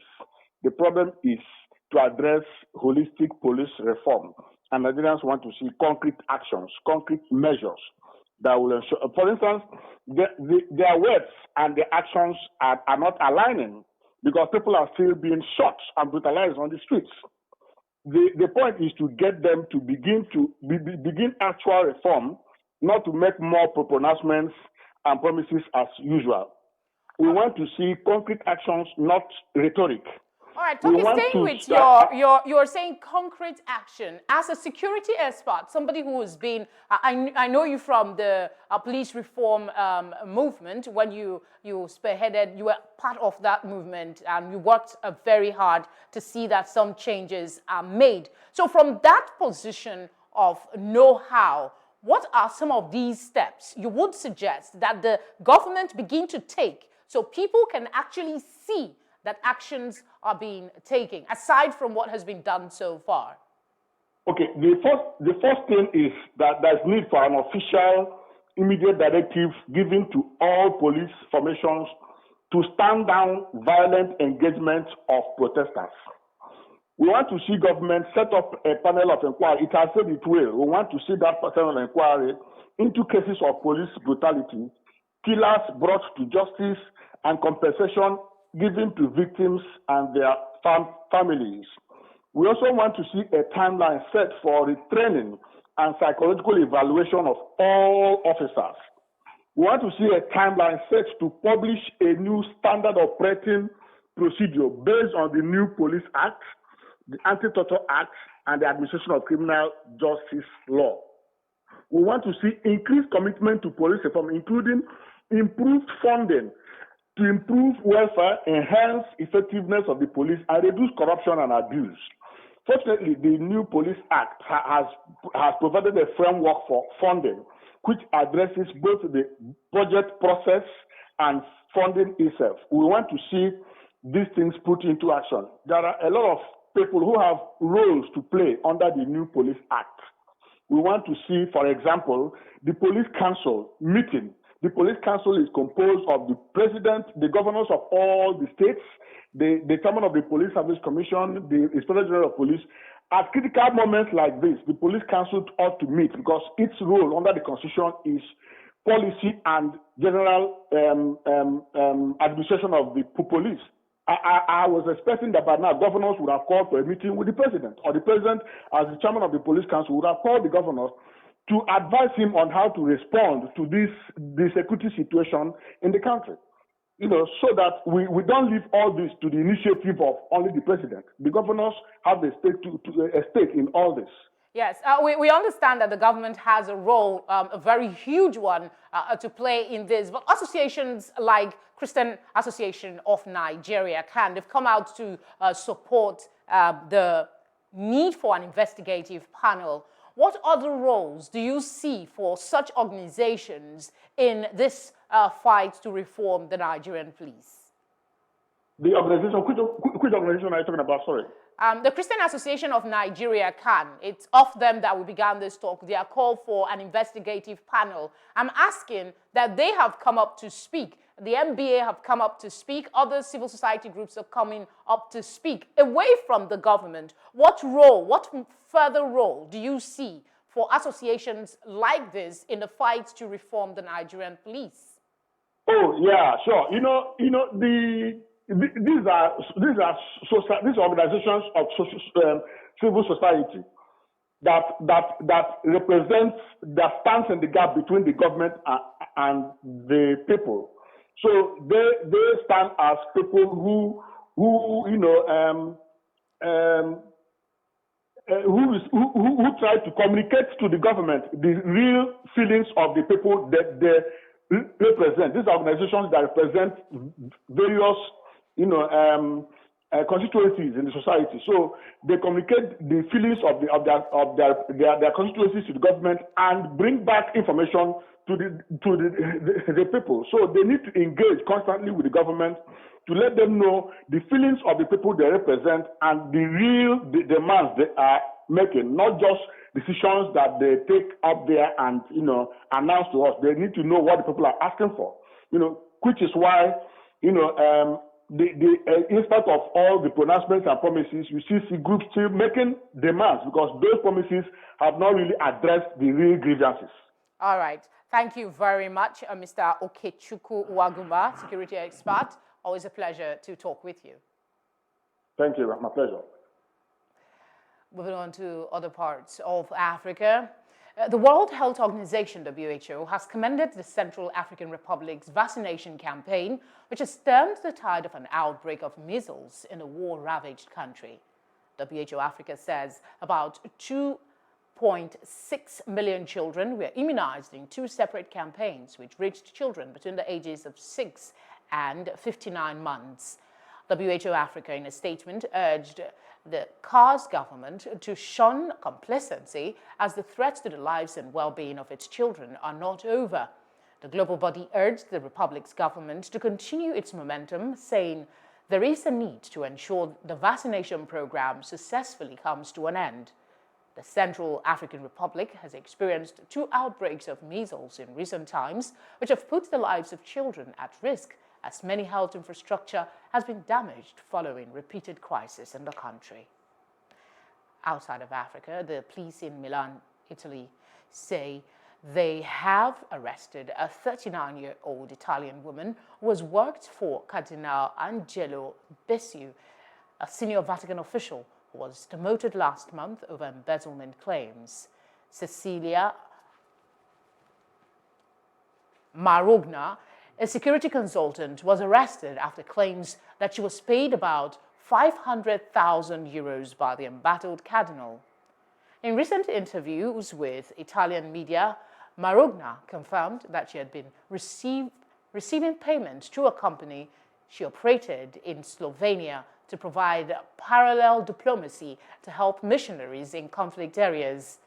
The problem is to address holistic police reform. And Nigerians want to see concrete actions, concrete measures that will ensure. For instance, their words and their actions are not aligning because people are still being shot and brutalized on the streets. The point is to get them to begin actual reform, not to make more pronouncements and promises as usual. We want to see concrete actions, not rhetoric. All right, Toki, staying with you're saying concrete action. As a security expert, somebody who has been, I know you from the police reform movement when you spearheaded, you were part of that movement and you worked very hard to see that some changes are made. So from that position of know-how, what are some of these steps you would suggest that the government begin to take so people can actually see that actions are being taken, aside from what has been done so far? Okay, the first thing is that there's need for an official, immediate directive given to all police formations to stand down violent engagement of protesters. We want to see government set up a panel of inquiry. It has said it will. We want to see that panel of inquiry into cases of police brutality, killers brought to justice, and compensation given to victims and their families. We also want to see a timeline set for retraining and psychological evaluation of all officers. We want to see a timeline set to publish a new standard operating procedure based on the new Police Act, the Anti-Torture Act, and the Administration of Criminal Justice Law. We want to see increased commitment to police reform, including improved funding to improve welfare, enhance effectiveness of the police, and reduce corruption and abuse. Fortunately, the new Police Act has provided a framework for funding, which addresses both the budget process and funding itself. We want to see these things put into action. There are a lot of people who have roles to play under the new Police Act. We want to see, for example, the Police Council meeting. The Police Council is composed of the president, the governors of all the states, the chairman of the Police Service Commission, the Inspector General of Police. At critical moments like this, the Police Council ought to meet because its role under the Constitution is policy and general administration of the police. I was expecting that by now governors would have called for a meeting with the president, or the president, as the chairman of the Police Council, would have called the governors to advise him on how to respond to this security situation in the country. So that we don't leave all this to the initiative of only the president. The governors have a stake in all this. Yes, we understand that the government has a role, a very huge one, to play in this. But associations like Christian Association of Nigeria, CAN, they've come out to support the need for an investigative panel. What other roles do you see for such organizations in this fight to reform the Nigerian police? The organization, which organization are you talking about? Sorry. The Christian Association of Nigeria, CAN, it's of them that we began this talk. They are called for an investigative panel. I'm asking that they have come up to speak. The MBA have come up to speak. Other civil society groups are coming up to speak. Away from the government, what further role do you see for associations like this in the fight to reform the Nigerian police? Oh, yeah, sure. These organizations of civil society that represent, that stands in the gap between the government and the people. So they stand as people who try to communicate to the government the real feelings of the people that they represent. These organizations that represent various constituencies in the society. So they communicate the feelings of their constituencies to the government and bring back information to the people. So they need to engage constantly with the government to let them know the feelings of the people they represent and the real demands they are making, not just decisions that they take up there and announce to us. They need to know what the people are asking for. Which is why in spite of all the pronouncements and promises, you still see groups still making demands because those promises have not really addressed the real grievances. All right. Thank you very much, Mr. Okechukwu Uwaguma, security expert. Always a pleasure to talk with you. Thank you. My pleasure. Moving on to other parts of Africa. The World Health Organization, WHO, has commended the Central African Republic's vaccination campaign, which has stemmed the tide of an outbreak of measles in a war-ravaged country. WHO Africa says about 2.6 million children were immunized in 2 separate campaigns, which reached children between the ages of 6 and 59 months. WHO Africa, in a statement, urged the CAR's government to shun complacency as the threats to the lives and well-being of its children are not over. The global body urged the Republic's government to continue its momentum, saying there is a need to ensure the vaccination program successfully comes to an end. The Central African Republic has experienced 2 outbreaks of measles in recent times, which have put the lives of children at risk, as many health infrastructure has been damaged following repeated crises in the country. Outside of Africa, the police in Milan, Italy, say they have arrested a 39-year-old Italian woman who has worked for Cardinal Angelo Becciu, a senior Vatican official who was demoted last month over embezzlement claims. Cecilia Marogna, a security consultant, was arrested after claims that she was paid about 500,000 euros by the embattled cardinal. In recent interviews with Italian media, Marogna confirmed that she had been receiving payments through a company she operated in Slovenia to provide parallel diplomacy to help missionaries in conflict areas.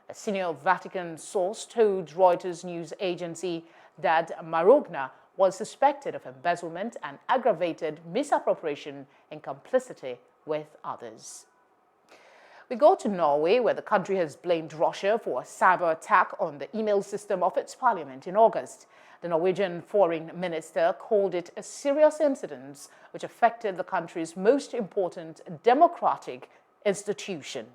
A senior Vatican source told Reuters news agency that Marogna was suspected of embezzlement and aggravated misappropriation and complicity with others. We go to Norway, where the country has blamed Russia for a cyber attack on the email system of its parliament in August. The Norwegian foreign minister called it a serious incident which affected the country's most important democratic institution.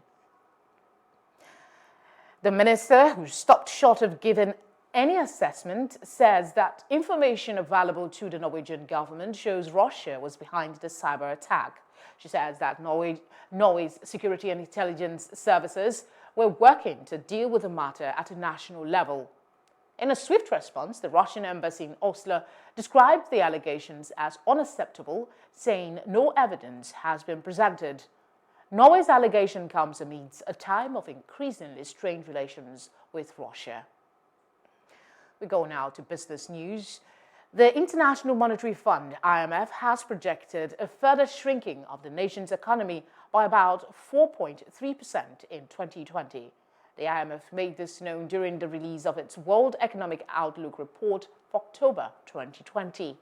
The minister, who stopped short of giving any assessment, says that information available to the Norwegian government shows Russia was behind the cyber attack. She says that Norway's security and intelligence services were working to deal with the matter at a national level. In a swift response, the Russian embassy in Oslo described the allegations as unacceptable, saying no evidence has been presented. Norway's allegation comes amidst a time of increasingly strained relations with Russia. We go now to business news. The International Monetary Fund, IMF, has projected a further shrinking of the nation's economy by about 4.3% in 2020. The IMF made this known during the release of its World Economic Outlook report for October 2020.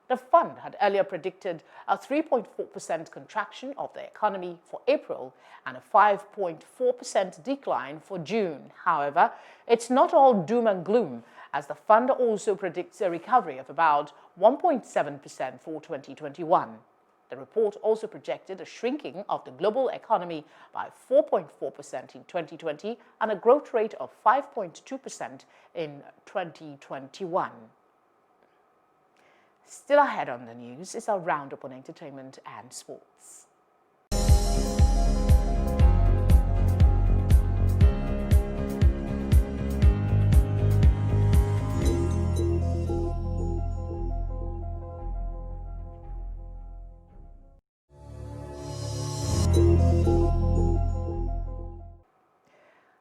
The fund had earlier predicted a 3.4% contraction of the economy for April and a 5.4% decline for June. However, it's not all doom and gloom, as the fund also predicts a recovery of about 1.7% for 2021. The report also projected a shrinking of the global economy by 4.4% in 2020 and a growth rate of 5.2% in 2021. Still ahead on the news is our roundup on entertainment and sports.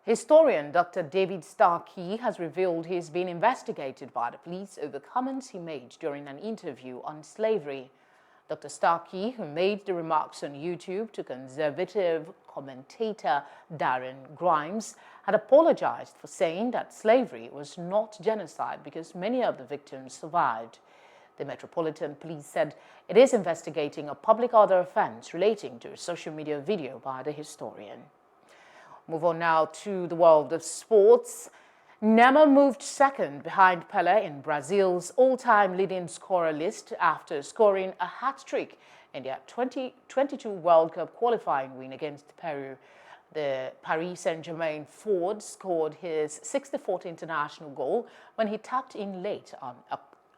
Historian Dr. David Starkey has revealed he's been investigated by the police over comments he made during an interview on slavery. Dr. Starkey, who made the remarks on YouTube to conservative commentator Darren Grimes, had apologized for saying that slavery was not genocide because many of the victims survived. The Metropolitan Police said it is investigating a public order offense relating to a social media video by the historian. Move on now to the world of sports. Neymar moved second behind Pelé in Brazil's all-time leading scorer list after scoring a hat-trick in their 2022 World Cup qualifying win against Peru. The Paris Saint-Germain forward scored his 64th international goal when he tapped in late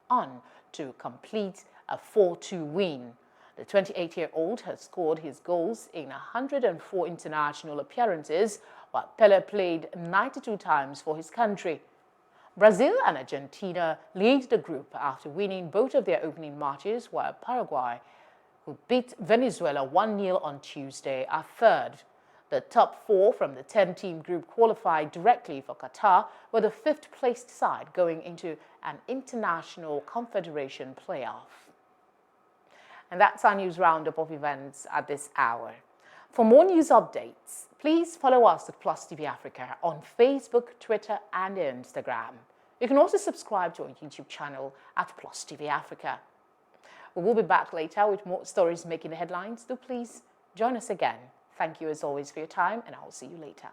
on to complete a 4-2 win. The 28-year-old has scored his goals in 104 international appearances, while Pelé played 92 times for his country. Brazil and Argentina lead the group after winning both of their opening matches, while Paraguay, who beat Venezuela 1-0 on Tuesday, are third. The top four from the 10-team group qualified directly for Qatar, with the fifth-placed side going into an international confederation playoff. And that's our news roundup of events at this hour. For more news updates, please follow us at Plus TV Africa on Facebook, Twitter, and Instagram. You can also subscribe to our YouTube channel at Plus TV Africa. We will be back later with more stories making the headlines. Do please join us again. Thank you as always for your time, and I'll see you later.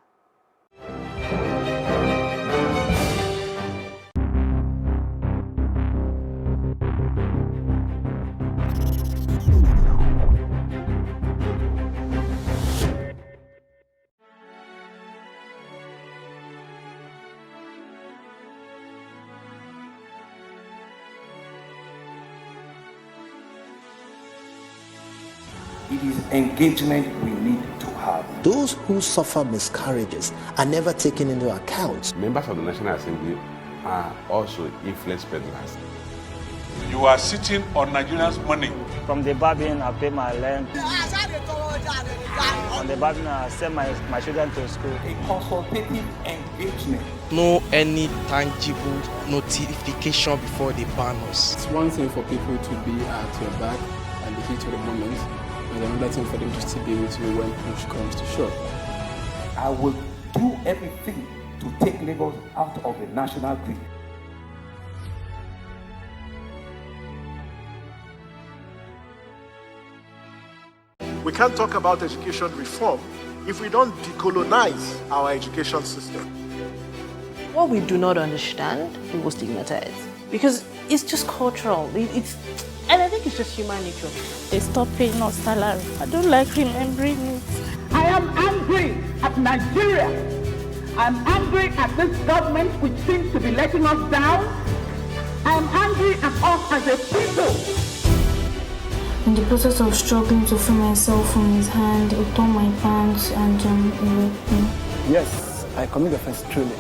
It is engagement we need to have. Those who suffer miscarriages are never taken into account. Members of the National Assembly are also influence peddlers. You are sitting on Nigerians' money. From the Babin, I pay my rent. From the Babin, I send my children to school. A consultative engagement. No any tangible notification before they ban us. It's one thing for people to be at your back and the heat of the moment, and another thing for them to still be with you when push comes to shove. I will do everything to take Lagos out of the national grid. We can't talk about education reform if we don't decolonize our education system. What we do not understand, we will stigmatize. Because it's just cultural. And I think it's just human nature. They stop paying us salary. I don't like remembering it. I am angry at Nigeria. I'm angry at this government which seems to be letting us down. I'm angry at us as a people. In the process of struggling to free myself from his hand, he tore my pants and he raped me. Yes, I commit offense truly.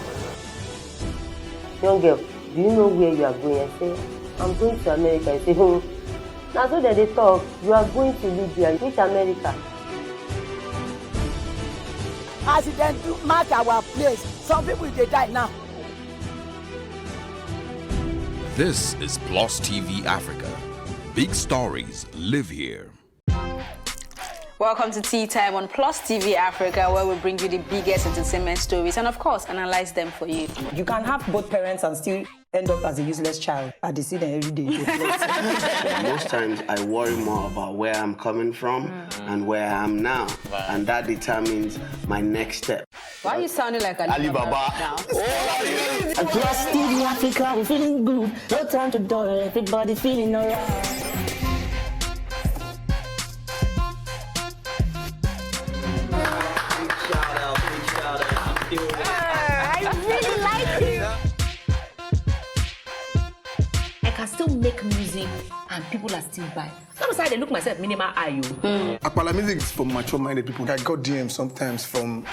Young girl, do you know where you are going? I say, I'm going to America. I say, now so that they talk, you are going to Libya. Which America? Accident do mark our place. Some people they die now. This is Plus TV Africa. Big stories live here. Welcome to Tea Time on Plus TV Africa, where we bring you the biggest entertainment stories and, of course, analyze them for you. You can have both parents and still end up as a useless child. I see them every day. Most times I worry more about where I'm coming from and where I am now, and that determines my next step. Why are you sounding like an Alibaba now? Plus TV Africa, we're feeling good. No time to dull, everybody feeling alright. I really like it. I can still make music and people are still buying. Sometimes I look myself minimal IU. Akpala music is for mature-minded people. I got DMs sometimes from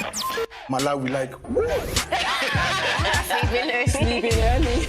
Malawi, like, Sleeping early.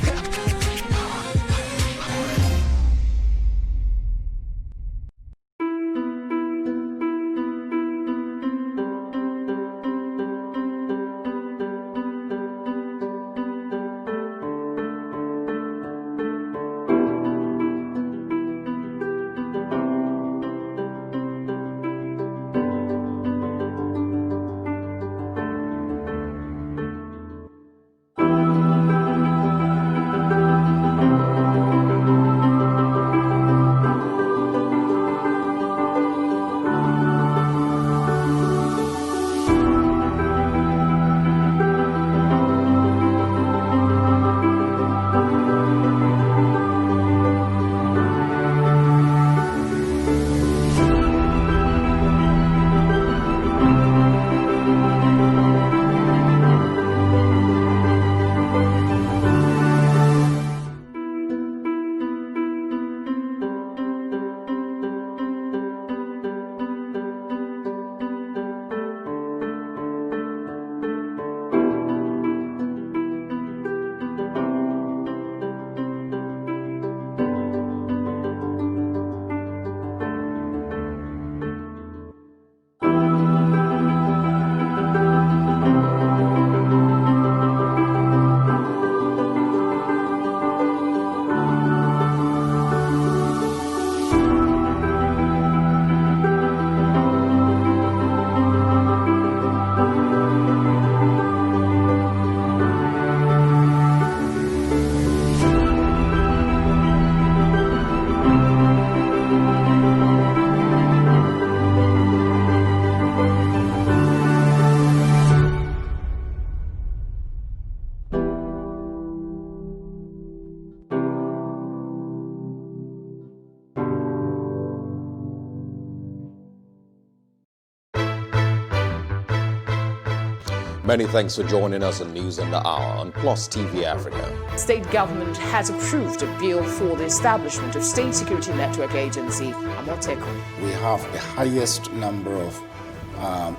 Many thanks for joining us on News on the Hour on Plus TV Africa. State government has approved a bill for the establishment of State Security Network Agency, Amoteco. We have the highest number of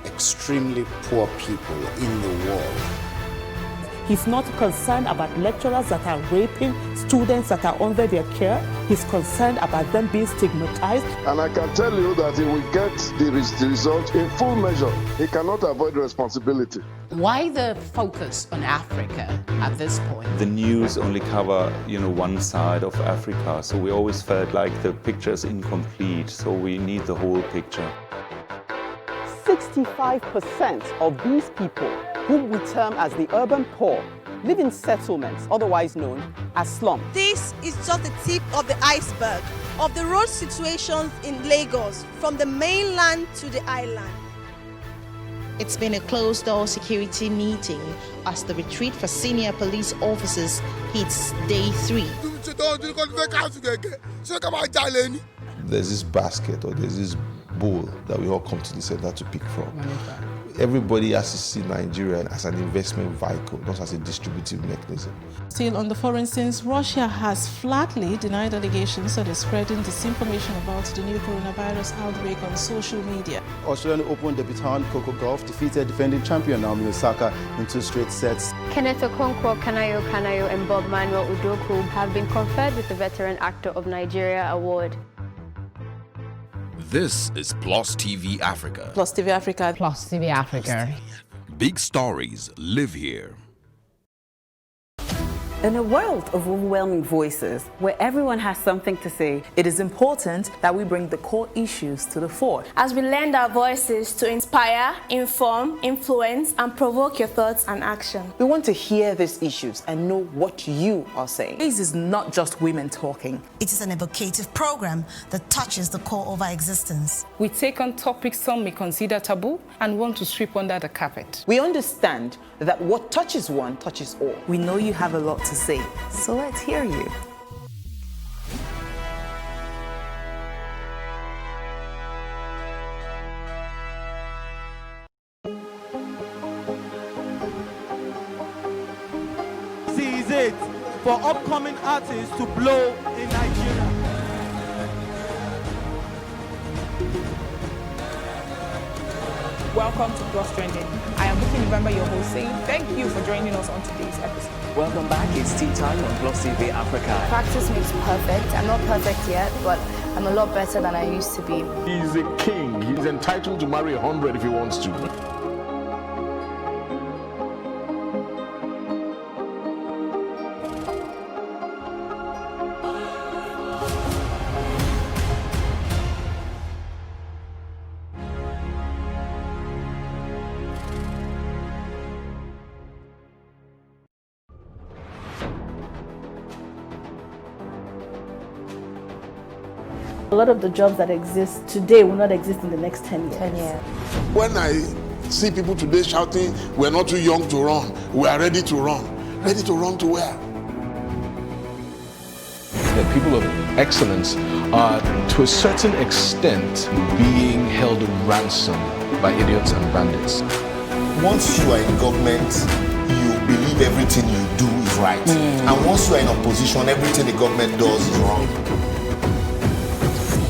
extremely poor people in the world. He's not concerned about lecturers that are raping students that are under their care. He's concerned about them being stigmatized. And I can tell you that he will get the result in full measure. He cannot avoid responsibility. Why the focus on Africa at this point? The news only cover, one side of Africa, so we always felt like the picture is incomplete, so we need the whole picture. 65% of these people, whom we term as the urban poor, live in settlements, otherwise known as slums. This is just the tip of the iceberg of the road situations in Lagos, from the mainland to the island. It's been a closed-door security meeting as the retreat for senior police officers hits day 3. There's this basket or there's this bowl that we all come to the center to pick from. Everybody has to see Nigeria as an investment vehicle, not as a distributive mechanism. Still on the foreign scenes, Russia has flatly denied allegations that is spreading disinformation about the new coronavirus outbreak on social media. Australian Open debutant Coco Gauff defeated defending champion Naomi Osaka in 2 straight sets. Kenneth Okonkwo, Kanayo Kanayo and Bob Manuel Udoku have been conferred with the Veteran Actor of Nigeria Award. This is Plus TV Africa. Plus TV Africa. Plus TV Africa. Big stories live here. In a world of overwhelming voices, where everyone has something to say, It is important that we bring the core issues to the fore. As we lend our voices to inspire, inform, influence, and provoke your thoughts and action. We want to hear these issues and know what you are saying. This is not just women talking. It is an evocative program that touches the core of our existence. We take on topics some may consider taboo and want to sweep under the carpet. We understand that what touches one touches all. We know you have a lot to say, so let's hear you. Seize it for upcoming artists to blow in Nigeria. Welcome to Plus Trending. I am Buki November, your host, saying thank you for joining us on today's episode. Welcome back. It's tea time on Plus TV Africa. Practice makes perfect. I'm not perfect yet, but I'm a lot better than I used to be. He's a king. He's entitled to marry 100 if he wants to. A lot of the jobs that exist today will not exist in the next 10 years. 10 years. When I see people today shouting, we're not too young to run, we are ready to run. Ready to run to where? The people of excellence are, to a certain extent, being held ransom by idiots and bandits. Once you are in government, you believe everything you do is right. And once you are in opposition, everything the government does is wrong.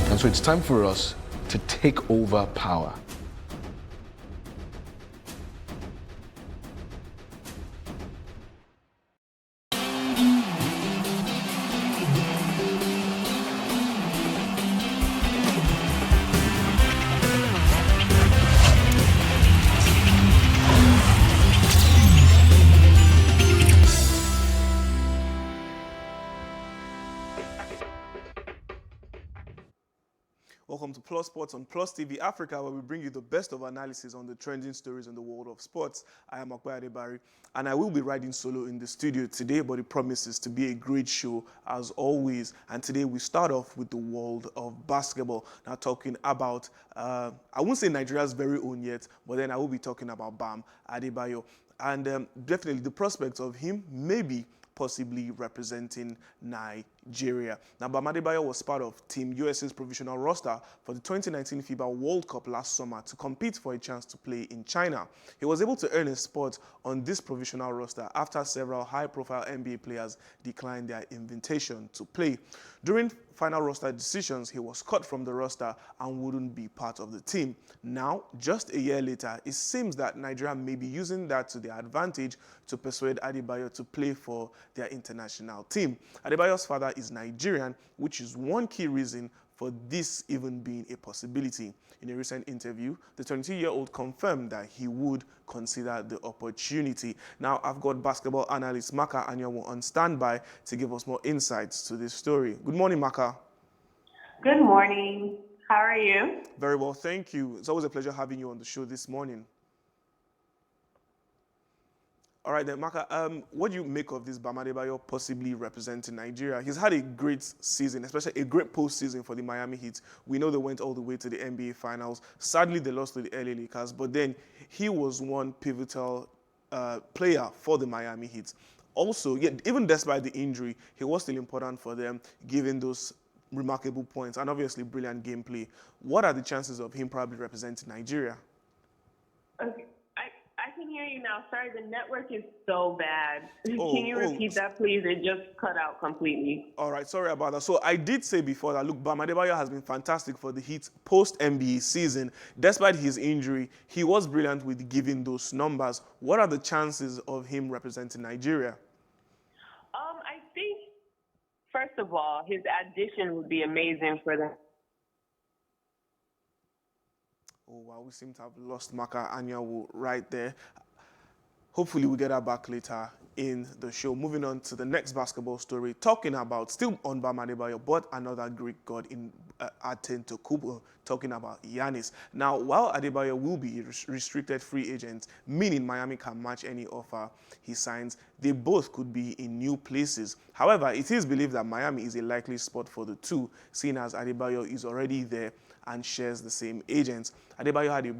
And so it's time for us to take over power. Welcome to Plus Sports on Plus TV Africa, where we bring you the best of analysis on the trending stories in the world of sports. I am Akwa Adebari, and I will be riding solo in the studio today, but it promises to be a great show as always. And today we start off with the world of basketball. Now talking about, I won't say Nigeria's very own yet, but then I will be talking about Bam Adebayo. And definitely the prospects of him maybe possibly representing Nigeria. Now, Bam Adebayo was part of Team USA's provisional roster for the 2019 FIBA World Cup last summer to compete for a chance to play in China. He was able to earn a spot on this provisional roster after several high-profile NBA players declined their invitation to play. During final roster decisions, he was cut from the roster and wouldn't be part of the team. Now, just a year later, it seems that Nigeria may be using that to their advantage to persuade Adebayo to play for their international team. Adebayo's father is Nigerian, which is one key reason for this even being a possibility. In a recent interview, the 22-year-old confirmed that he would consider the opportunity. Now, I've got basketball analyst Maka Anyanwu on standby to give us more insights to this story. Good morning, Maka. Good morning. How are you? Very well, thank you. It's always a pleasure having you on the show this morning. All right then, Maka, what do you make of this Bam Adebayo possibly representing Nigeria? He's had a great season, especially a great postseason for the Miami Heat. We know they went all the way to the NBA Finals. Sadly, they lost to the LA Lakers, but then he was one pivotal player for the Miami Heat. Also, even despite the injury, he was still important for them, giving those remarkable points and obviously brilliant gameplay. What are the chances of him probably representing Nigeria? Okay. I can hear you now. Sorry, the network is so bad. Can you repeat that, please? It just cut out completely. All right, sorry about that. So I did say before that, look, Bam Adebayo has been fantastic for the Heat post-NBA season. Despite his injury, he was brilliant with giving those numbers. What are the chances of him representing Nigeria? I think, first of all, his addition would be amazing for them. Oh, wow, we seem to have lost Maka Anyanwu right there. Hopefully we'll get her back later in the show. Moving on to the next basketball story, talking about, still on Bam Adebayo, but another Greek god in Antetokounmpo, talking about Giannis. Now, while Adebayo will be restricted free agent, meaning Miami can match any offer he signs, they both could be in new places. However, it is believed that Miami is a likely spot for the two, seeing as Adebayo is already there and shares the same agents. Adebayo had a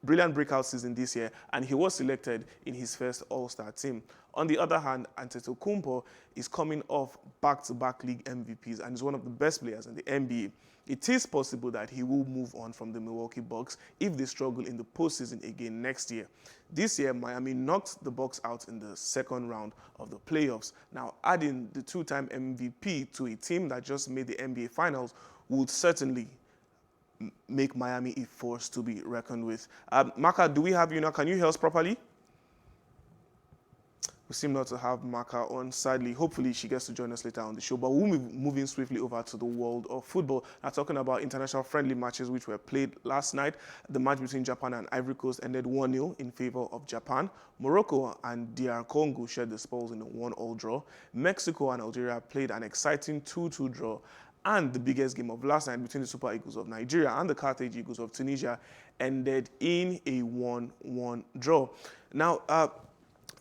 brilliant breakout season this year, and he was selected in his first All-Star team. On the other hand, Antetokounmpo is coming off back-to-back league MVPs and is one of the best players in the NBA. It is possible that he will move on from the Milwaukee Bucks if they struggle in the postseason again next year. This year, Miami knocked the Bucks out in the second round of the playoffs. Now, adding the two-time MVP to a team that just made the NBA Finals would certainly make Miami a force to be reckoned with. Maka, do we have you now? Can you hear us properly? We seem not to have Maka on, sadly. Hopefully she gets to join us later on the show. But we'll be moving swiftly over to the world of football. Now, talking about international friendly matches which were played last night. The match between Japan and Ivory Coast ended 1-0 in favor of Japan. Morocco and DR Congo shared the spoils in a 1-1 draw. Mexico and Algeria played an exciting 2-2 draw. And the biggest game of last night between the Super Eagles of Nigeria and the Carthage Eagles of Tunisia ended in a 1-1 draw. Now,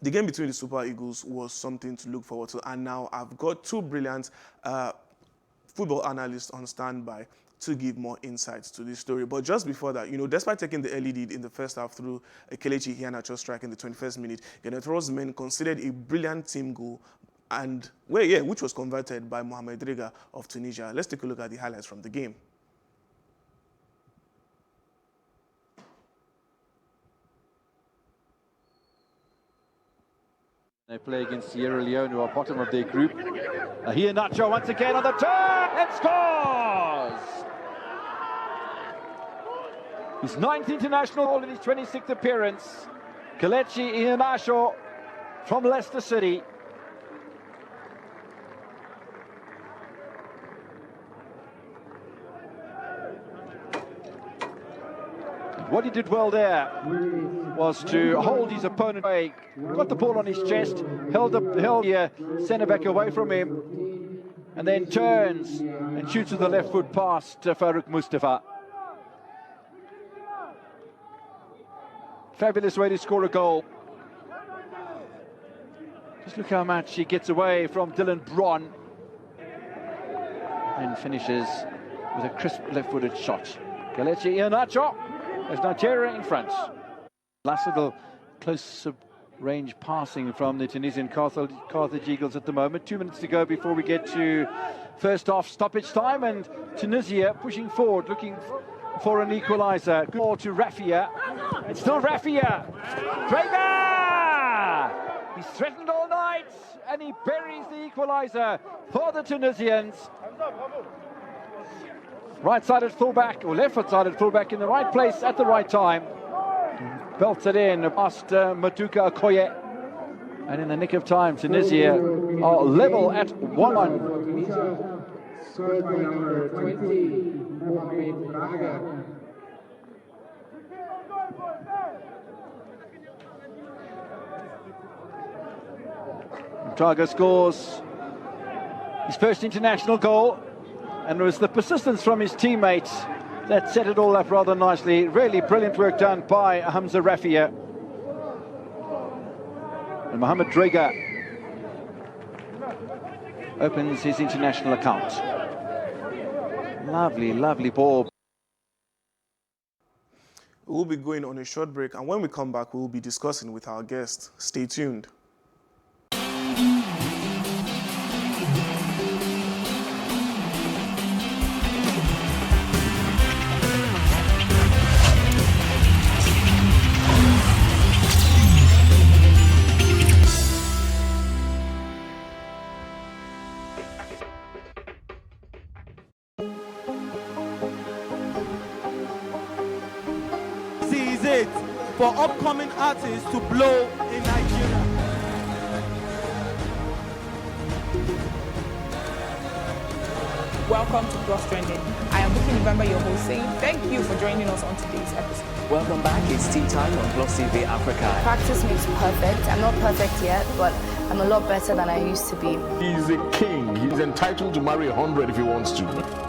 the game between the Super Eagles was something to look forward to. And now I've got two brilliant football analysts on standby to give more insights to this story. But just before that, despite taking the early lead in the first half through a Kelechi Iheanacho strike in the 21st minute, Genetoro's men considered a brilliant team goal, and which was converted by Mohamed Rega of Tunisia. Let's take a look at the highlights from the game. They play against Sierra Leone, who are bottom of their group. Here Nacho once again on the turn and scores! His 9th international in his 26th appearance. Kelechi Iheanacho from Leicester City. What he did well there was to hold his opponent away, got the ball on his chest, held the centre-back away from him, and then turns and shoots with the left foot past Farouk Mustafa. Fabulous way to score a goal. Just look how much he gets away from Dylan Bron and finishes with a crisp left-footed shot. Kelechi Iheanacho. There's Nigeria in front. Last little close range passing from the Tunisian Carthage Eagles at the moment. 2 minutes to go before we get to first half stoppage time, and Tunisia pushing forward, looking for an equaliser. Good ball to Rafia. It's still Rafia. Drager! He's threatened all night, and he buries the equaliser for the Tunisians. Right-sided fullback, or left-foot-sided fullback in the right place at the right time. Belts it in past Matuka Okoye. And in the nick of time, Tunisia are level at 1-1. Drager scores his first international goal, and it was the persistence from his teammates that set it all up rather nicely. Really brilliant work done by Hamza Rafia. And Mohamed Drager opens his international account. Lovely, lovely ball. We'll be going on a short break, and when we come back, we'll be discussing with our guest. Stay tuned. For upcoming artists to blow in Nigeria. Welcome to Plus Trending. I am Bookie November, your host, saying thank you for joining us on today's episode. Welcome back. It's tea time on Plus TV Africa. Practice makes perfect. I'm not perfect yet, but I'm a lot better than I used to be. He's a king. He's entitled to marry 100 if he wants to.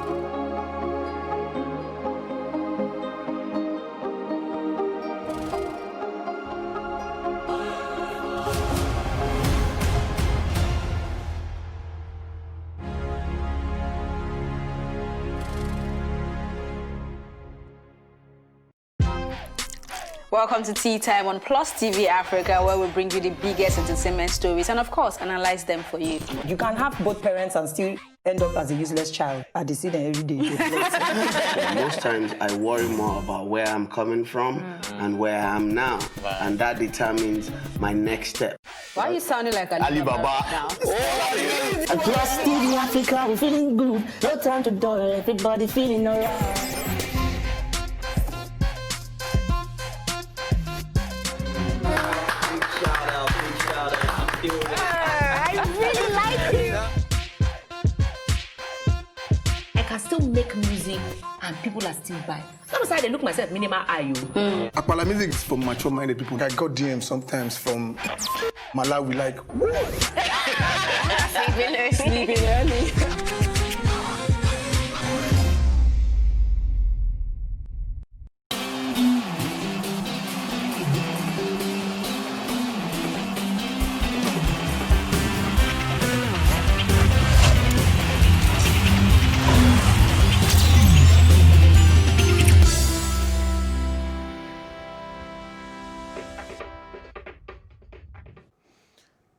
Welcome to Tea Time on Plus TV Africa, where we bring you the biggest entertainment stories and, of course, analyze them for you. You can have both parents and still end up as a useless child. I see them every day. Most times I worry more about where I'm coming from and where I am now, and that determines my next step. Why are you sounding like an Alibaba now? At Plus TV Africa, we're feeling good. No time to dull, everybody feeling alright. Still make music and people are still buying. Sometimes I look myself minimal IU. Akpala music is for mature minded people. I got DMs sometimes from Malawi like sleeping early.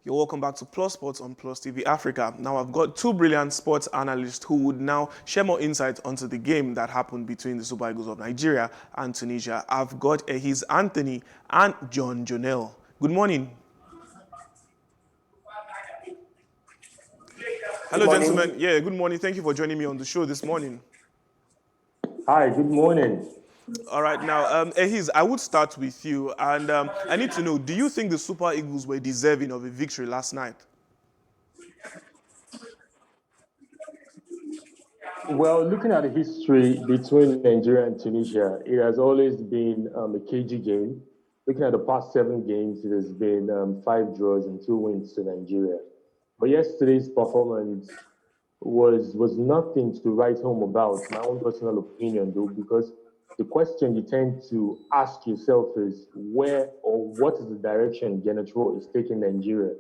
You're welcome back to Plus Sports on Plus TV Africa. Now I've got two brilliant sports analysts who would now share more insight onto the game that happened between the Super Eagles of Nigeria and Tunisia. I've got Ehiz Anthony and John Jonell. Good morning. Hello, gentlemen. Yeah, good morning. Thank you for joining me on the show this morning. Hi, good morning. All right, now, Ehiz, I would start with you, and I need to know, do you think the Super Eagles were deserving of a victory last night? Well, looking at the history between Nigeria and Tunisia, it has always been a cagey game. Looking at the past 7 games, it has been 5 draws and 2 wins to Nigeria. But yesterday's performance was nothing to write home about, my own personal opinion, though, because the question you tend to ask yourself is where or what is the direction Genetro is taking Nigeria,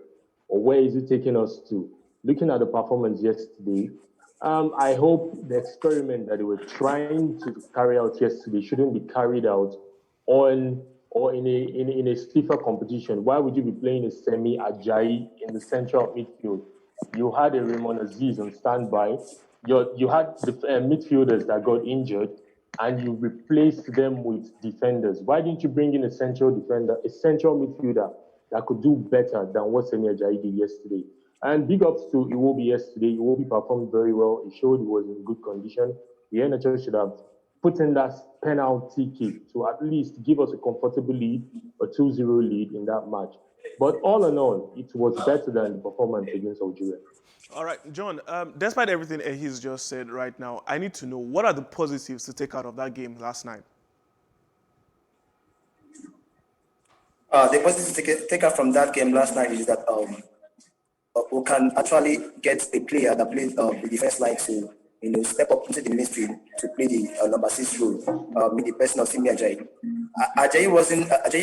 or where is it taking us to? Looking at the performance yesterday, I hope the experiment that they were trying to carry out yesterday shouldn't be carried out on or in a stiffer competition, why would you be playing a Semi Ajayi in the central midfield? You had a Raymond Aziz on standby. You had the midfielders that got injured, and you replaced them with defenders. Why didn't you bring in a central defender, a central midfielder that could do better than what Semi Ajayi did yesterday? And big ups to Iwobi yesterday. Iwobi performed very well. He showed he was in good condition. The NHL should have put in that penalty kick to at least give us a comfortable lead, a 2-0 lead in that match. But all in all, it was better than the performance against Algeria. All right, John, despite everything he's just said right now, I need to know, what are the positives to take out of that game last night? The positives to take out from that game last night is that we can actually get a player that plays the defense line to step up into the midfield to play the number 6 role, with the person of Simi Ajayi. Ajayi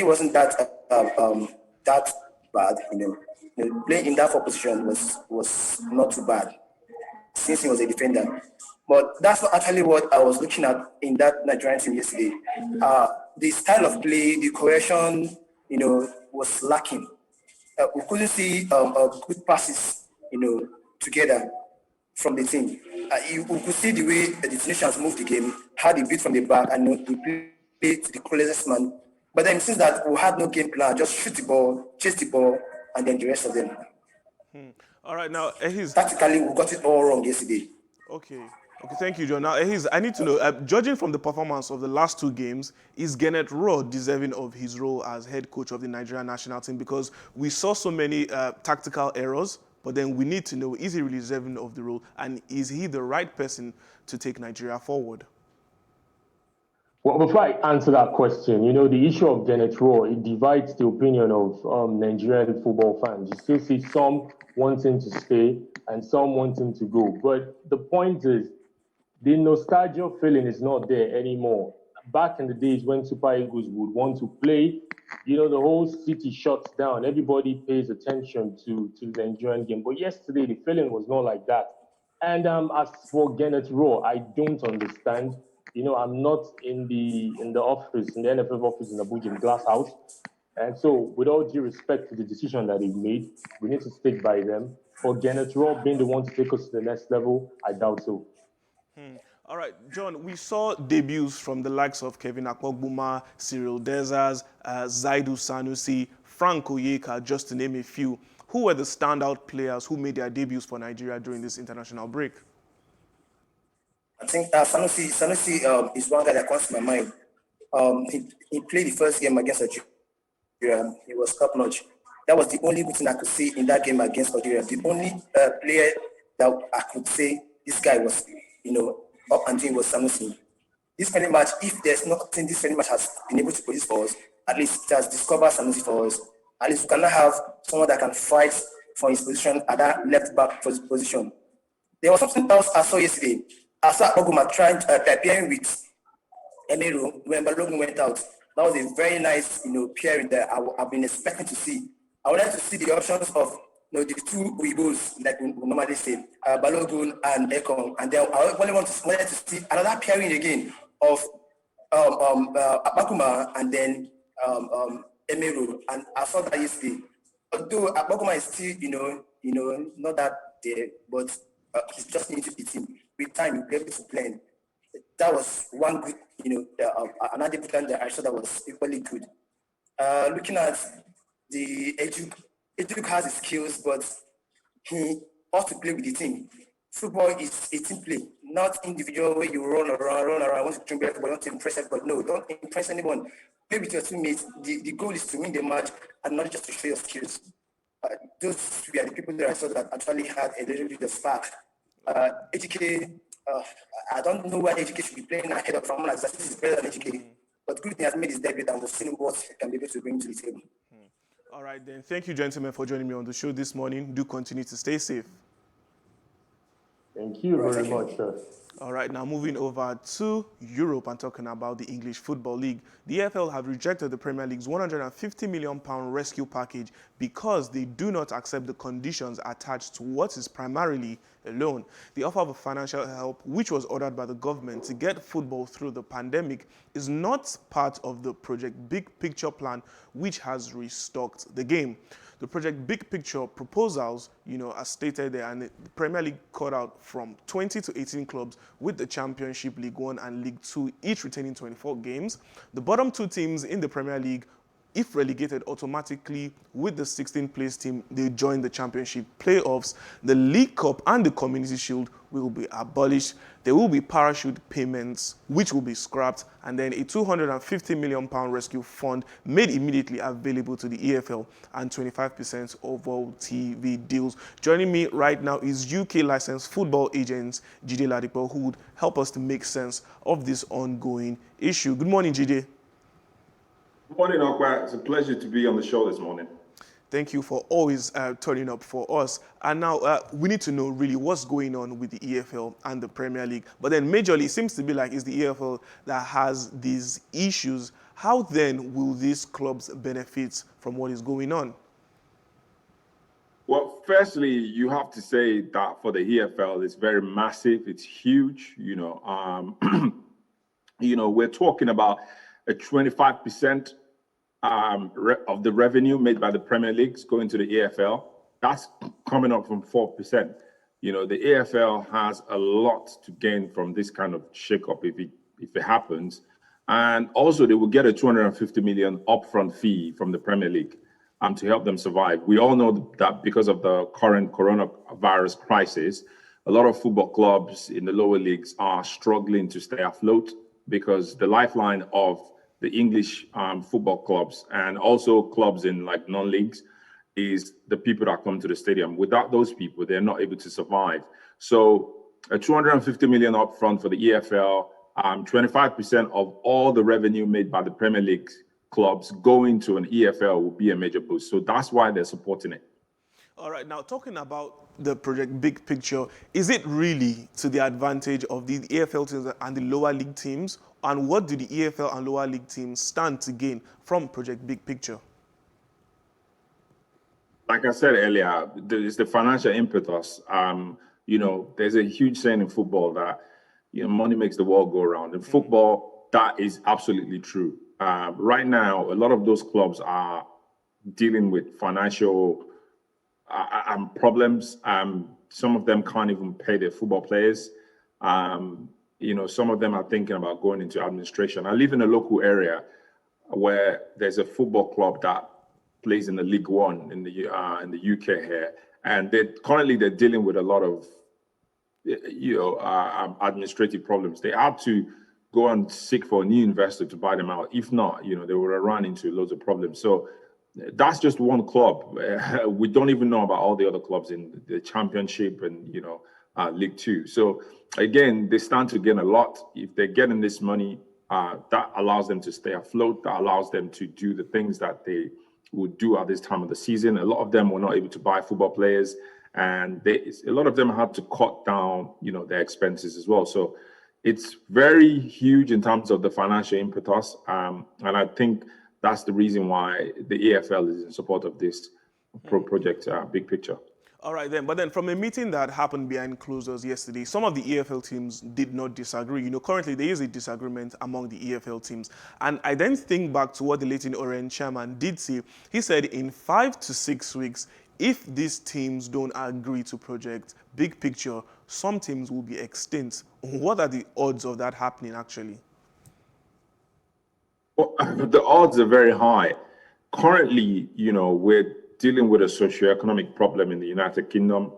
wasn't that bad, playing in that 4 position was not too bad since he was a defender. But that's not actually what I was looking at in that Nigerian team yesterday. The style of play, the cohesion, was lacking. We couldn't see good passes, together from the team. You could see the way the Tunisians moved the game, how they beat from the back, and we played to the closest man. But then since that we had no game plan, just shoot the ball, chase the ball, and then the rest of them. All right, now tactically we got it all wrong yesterday. Okay, thank you, John. Now, I need to know, judging from the performance of the last 2 games, is Gennett Rowe deserving of his role as head coach of the Nigerian national team? Because we saw so many tactical errors, but then we need to know, is he really deserving of the role, and is he the right person to take Nigeria forward? Well, before I answer that question, the issue of Gennett Rowe, it divides the opinion of Nigerian football fans. You still see some wanting to stay and some wanting to go. But the point is, the nostalgia feeling is not there anymore. Back in the days when Super Eagles would want to play, the whole city shuts down. Everybody pays attention to the Nigerian game. But yesterday, the feeling was not like that. And as for Gennett Rowe, I don't understand. I'm not in the office, in the NFF office in Abuja, in Glass House. And so, with all due respect to the decision that they've made, we need to stick by them. For Gennett Rowe being the one to take us to the next level, I doubt so. All right, John, we saw debuts from the likes of Kevin Akpogbuma, Cyril Dezas, Zaidu Sanusi, Frank Oyeka, just to name a few. Who were the standout players who made their debuts for Nigeria during this international break? I think Sanusi is one guy that comes to my mind. He played the first game against Algeria. He was top-notch. That was the only good thing I could see in that game against Algeria. The only player that I could say this guy was, up and doing was Sanusi. This friendly match, if there's nothing this friendly match has been able to produce for us, at least it has discovered Sanusi for us. At least we cannot have someone that can fight for his position at that left back position. There was something else I saw yesterday. I saw Oguma pairing with Emero when Balogun went out. That was a very nice, pairing that I've been expecting to see. I wanted to see the options of the 2 Uigos, like we normally say, Balogun and Ekong, and then I wanted to see another pairing again of Abakuma and then Emero, and I saw that yesterday. Although Abakuma is still, not that there, but he's just new to the team. With time, he'll be able to blend. That was one good, another defender that I saw that was equally good. Looking at the Ejuk has his skills, but he ought to play with the team. Football is a team play, not individual where you run around, want to dribble everybody, want to impress everybody. No, don't impress anyone. Play with your teammates. The goal is to win the match and not just to show your skills. Those were the people that I saw that actually had a little bit of spark. HK, I don't know why HK should be playing ahead of someone like that. This is better than HK. But good thing has made his debut and we've seen what he can be able to bring to the table. All right, then. Thank you, gentlemen, for joining me on the show this morning. Do continue to stay safe. Thank you very much, sir. All right, now moving over to Europe and talking about the English Football League. The EFL have rejected the Premier League's £150 million rescue package because they do not accept the conditions attached to what is primarily a loan. The offer of financial help, which was ordered by the government to get football through the pandemic, is not part of the Project Big Picture plan, which has restocked the game. The Project Big Picture proposals, as stated there, and the Premier League cut out from 20 to 18 clubs with the Championship, League One and League Two, each retaining 24 games. The bottom two teams in the Premier League, if relegated automatically with the 16th place team, they join the Championship playoffs. The League Cup and the Community Shield will be abolished. There will be parachute payments, which will be scrapped, and then a £250 million rescue fund made immediately available to the EFL, and 25% of all TV deals. Joining me right now is UK licensed football agent Jide Ladipo, who would help us to make sense of this ongoing issue. Good morning, Jide. Good morning, Okwa. It's a pleasure to be on the show this morning. Thank you for always turning up for us. And now we need to know really what's going on with the EFL and the Premier League. But then majorly, it seems to be like it's the EFL that has these issues. How then will these clubs benefit from what is going on? Well, firstly, you have to say that for the EFL, it's very massive. It's huge. We're talking about a 25% of the revenue made by the Premier Leagues going to the EFL. That's coming up from 4%. The EFL has a lot to gain from this kind of shakeup if it happens. And also they will get a 250 million upfront fee from the Premier League to help them survive. We all know that because of the current coronavirus crisis, a lot of football clubs in the lower leagues are struggling to stay afloat because the lifeline of the English football clubs and also clubs in like non-leagues is the people that come to the stadium. Without those people, they're not able to survive. So a 250 million upfront for the EFL, 25% of all the revenue made by the Premier League clubs going to an EFL will be a major boost. So that's why they're supporting it. All right, now talking about the Project Big Picture, is it really to the advantage of the EFL teams and the lower league teams? And what do the EFL and lower league teams stand to gain from Project Big Picture? Like I said earlier, it's the financial impetus. There's a huge saying in football that money makes the world go around. In football, that is absolutely true. Right now, a lot of those clubs are dealing with financial problems. Some of them can't even pay their football players. Some of them are thinking about going into administration. I live in a local area where there's a football club that plays in the League One in the UK here, and they're dealing with a lot of administrative problems. They had to go and seek for a new investor to buy them out. If not, they would have run into loads of problems. So that's just one club. We don't even know about all the other clubs in the Championship and League Two. So again, they stand to gain a lot if they're getting this money. That allows them to stay afloat. That allows them to do the things that they would do at this time of the season. A lot of them were not able to buy football players, and a lot of them had to cut down, their expenses as well. So it's very huge in terms of the financial impetus, and I think that's the reason why the EFL is in support of this project, Big Picture. All right then, but then from a meeting that happened behind closed doors yesterday, some of the EFL teams did not disagree. Currently there is a disagreement among the EFL teams. And I then think back to what the Leighton Orient chairman did say. He said in 5 to 6 weeks, if these teams don't agree to Project Big Picture, some teams will be extinct. What are the odds of that happening actually? Well, the odds are very high. Currently, we're dealing with a socioeconomic problem in the United Kingdom.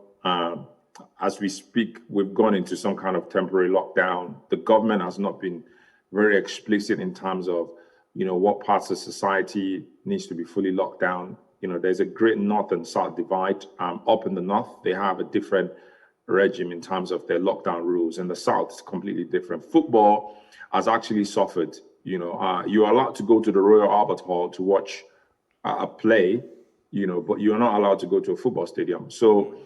As we speak, we've gone into some kind of temporary lockdown. The government has not been very explicit in terms of, what parts of society needs to be fully locked down. There's a great north and south divide. Up in the north, they have a different regime in terms of their lockdown rules. In the south, it's completely different. Football has actually suffered. You're allowed to go to the Royal Albert Hall to watch a play, but you're not allowed to go to a football stadium. So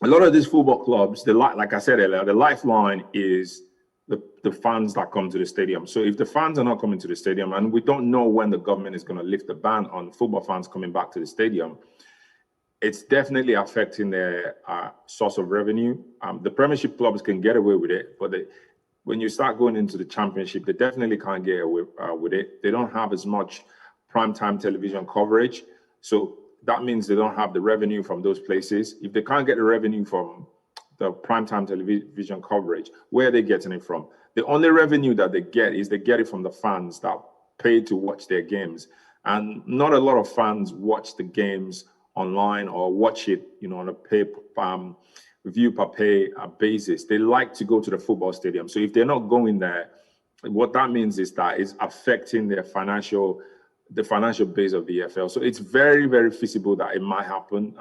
a lot of these football clubs, like I said earlier, the lifeline is the fans that come to the stadium. So if the fans are not coming to the stadium, and we don't know when the government is going to lift the ban on football fans coming back to the stadium, it's definitely affecting their source of revenue. The Premiership clubs can get away with it, but when you start going into the Championship, they definitely can't get away with it. They don't have as much primetime television coverage. So that means they don't have the revenue from those places. If they can't get the revenue from the primetime television coverage, where are they getting it from? The only revenue that they get it from the fans that pay to watch their games. And not a lot of fans watch the games online or watch it, on a view per pay basis. They like to go to the football stadium. So if they're not going there, what that means is that it's affecting the financial base of the EFL. So it's very, very feasible that it might happen.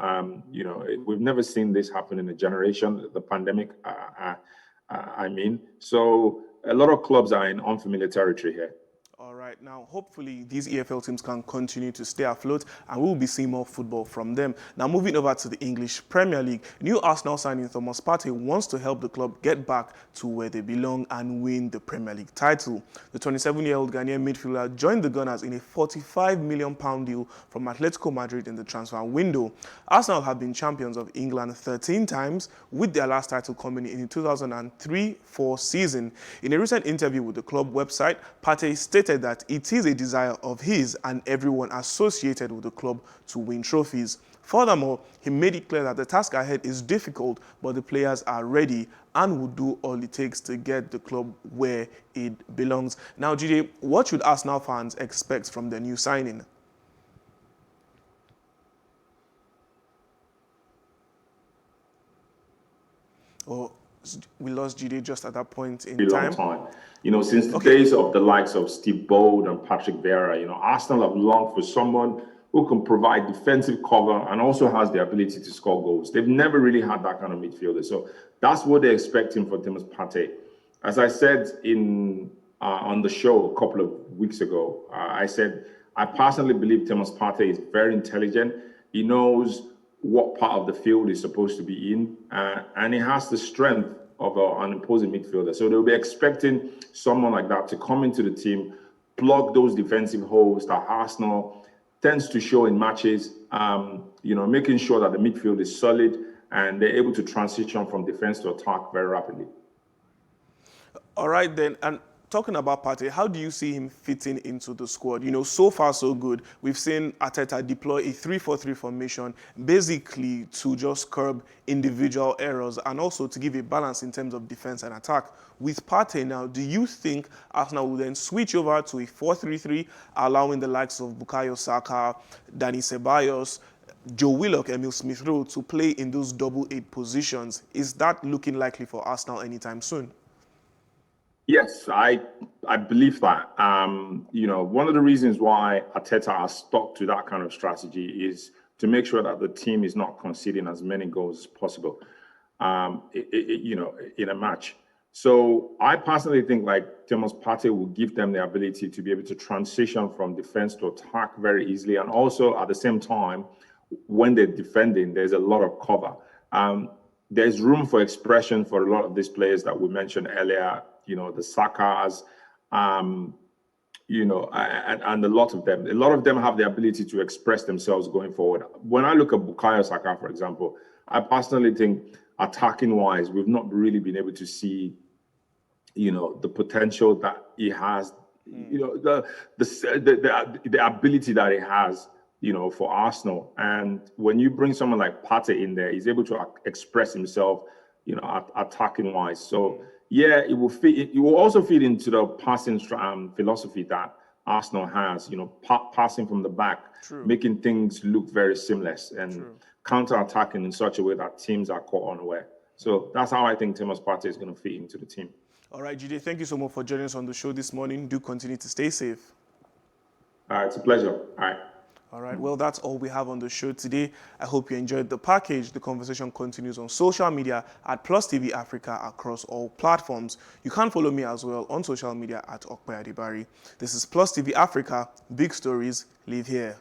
We've never seen this happen in a generation, the pandemic, So a lot of clubs are in unfamiliar territory here. All right, now hopefully these EFL teams can continue to stay afloat and we will be seeing more football from them. Now moving over to the English Premier League, new Arsenal signing Thomas Partey wants to help the club get back to where they belong and win the Premier League title. The 27-year-old Ghanaian midfielder joined the Gunners in a £45 million deal from Atletico Madrid in the transfer window. Arsenal have been champions of England 13 times, with their last title coming in the 2003-04 season. In a recent interview with the club website, Partey stated that it is a desire of his and everyone associated with the club to win trophies. Furthermore, he made it clear that the task ahead is difficult, but the players are ready and will do all it takes to get the club where it belongs. Now, Jide, what should Arsenal fans expect from the new signing? Oh, we lost Jide just at that point in time. Since the days of the likes of Steve Bold and Patrick Vieira, Arsenal have longed for someone who can provide defensive cover and also has the ability to score goals. They've never really had that kind of midfielder. So that's what they're expecting for Thomas Partey. As I said on the show a couple of weeks ago, I said, I personally believe Thomas Partey is very intelligent. He knows what part of the field he's supposed to be in, and he has the strength of an opposing midfielder. So they'll be expecting someone like that to come into the team, plug those defensive holes that Arsenal tends to show in matches, making sure that the midfield is solid and they're able to transition from defense to attack very rapidly. All right, then. And talking about Partey, how do you see him fitting into the squad? So far so good. We've seen Arteta deploy a 3-4-3 formation, basically to just curb individual errors and also to give a balance in terms of defense and attack. With Partey now, do you think Arsenal will then switch over to a 4-3-3, allowing the likes of Bukayo Saka, Dani Ceballos, Joe Willock, Emil Smith-Rowe to play in those double 8 positions? Is that looking likely for Arsenal anytime soon? Yes, I believe that. One of the reasons why Arteta has stuck to that kind of strategy is to make sure that the team is not conceding as many goals as possible, in a match. So I personally think like Thomas Partey will give them the ability to be able to transition from defense to attack very easily. And also at the same time, when they're defending, there's a lot of cover. There's room for expression for a lot of these players that we mentioned earlier, the Sakas, and a lot of them. A lot of them have the ability to express themselves going forward. When I look at Bukayo Saka, for example, I personally think attacking-wise, we've not really been able to see, the potential that he has, the ability that he has, for Arsenal. And when you bring someone like Partey in there, he's able to express himself, attacking-wise. So yeah, it will fit. It will also fit into the passing philosophy that Arsenal has. Passing from the back, making things look very seamless and counter-attacking in such a way that teams are caught unaware. So that's how I think Thomas Partey is going to fit into the team. All right, Jide, thank you so much for joining us on the show this morning. Do continue to stay safe. It's a pleasure. All right. All right, well, that's all we have on the show today. I hope you enjoyed the package. The conversation continues on social media at Plus TV Africa across all platforms. You can follow me as well on social media at Okpe Adebari. This is Plus TV Africa. Big stories live here.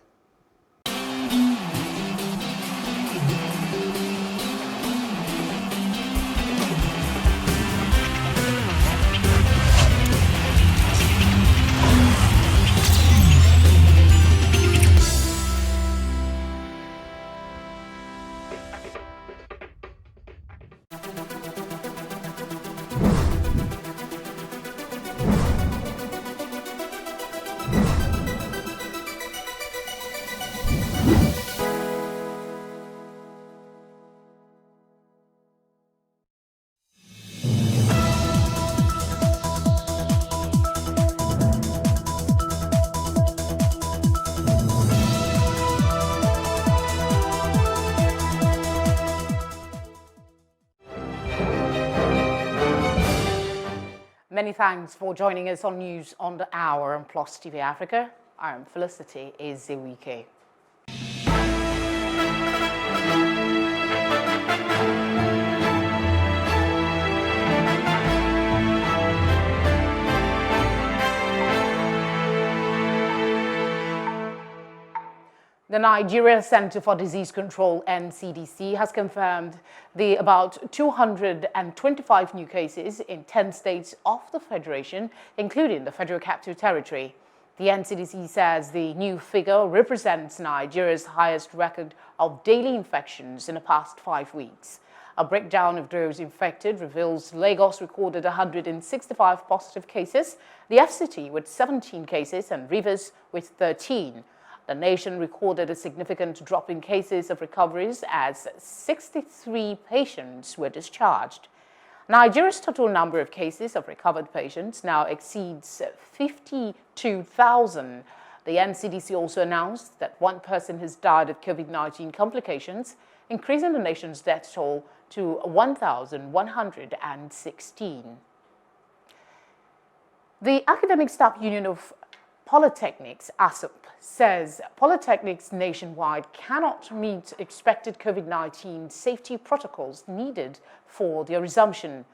Many thanks for joining us on News on the Hour on Plus TV Africa. I'm Felicity Ezewike. The Nigeria Center for Disease Control, NCDC, has confirmed the about 225 new cases in 10 states of the Federation, including the Federal Capital Territory. The NCDC says the new figure represents Nigeria's highest record of daily infections in the past 5 weeks. A breakdown of those infected reveals Lagos recorded 165 positive cases, the FCT with 17 cases, and Rivers with 13. The nation recorded a significant drop in cases of recoveries as 63 patients were discharged. Nigeria's total number of cases of recovered patients now exceeds 52,000. The NCDC also announced that one person has died of COVID-19 complications, increasing the nation's death toll to 1,116. The Academic Staff Union of Polytechnics, ASUP, says polytechnics nationwide cannot meet expected COVID-19 safety protocols needed for their resumption.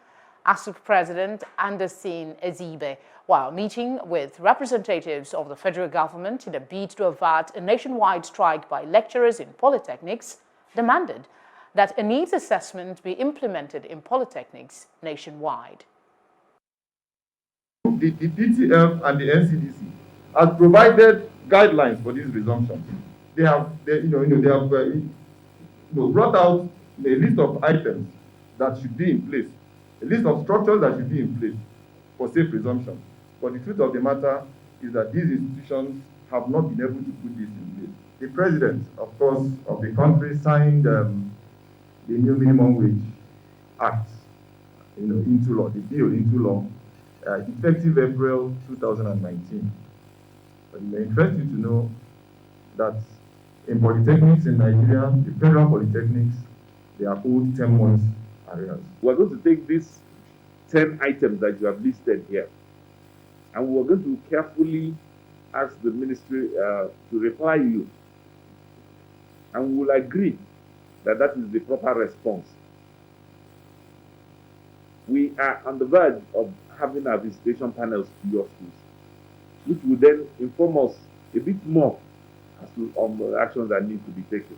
ASUP President Anderson Ezibe, while meeting with representatives of the federal government in a bid to avert a nationwide strike by lecturers in polytechnics, demanded that a needs assessment be implemented in polytechnics nationwide. The DTF and the NCDC has provided guidelines for this resumption. They have brought out a list of items that should be in place, a list of structures that should be in place for safe resumption. But the truth of the matter is that these institutions have not been able to put this in place. The president, of course, of the country signed the new minimum wage act, into law, the bill into law, effective April 2019. But it may interest you to know that in polytechnics in Nigeria, the federal polytechnics, they are owed 10 months arrears. We're going to take these 10 items that you have listed here, and we're going to carefully ask the ministry to reply you, and we will agree that that is the proper response. We are on the verge of having our visitation panels to your schools, which will then inform us a bit more as to the actions that need to be taken.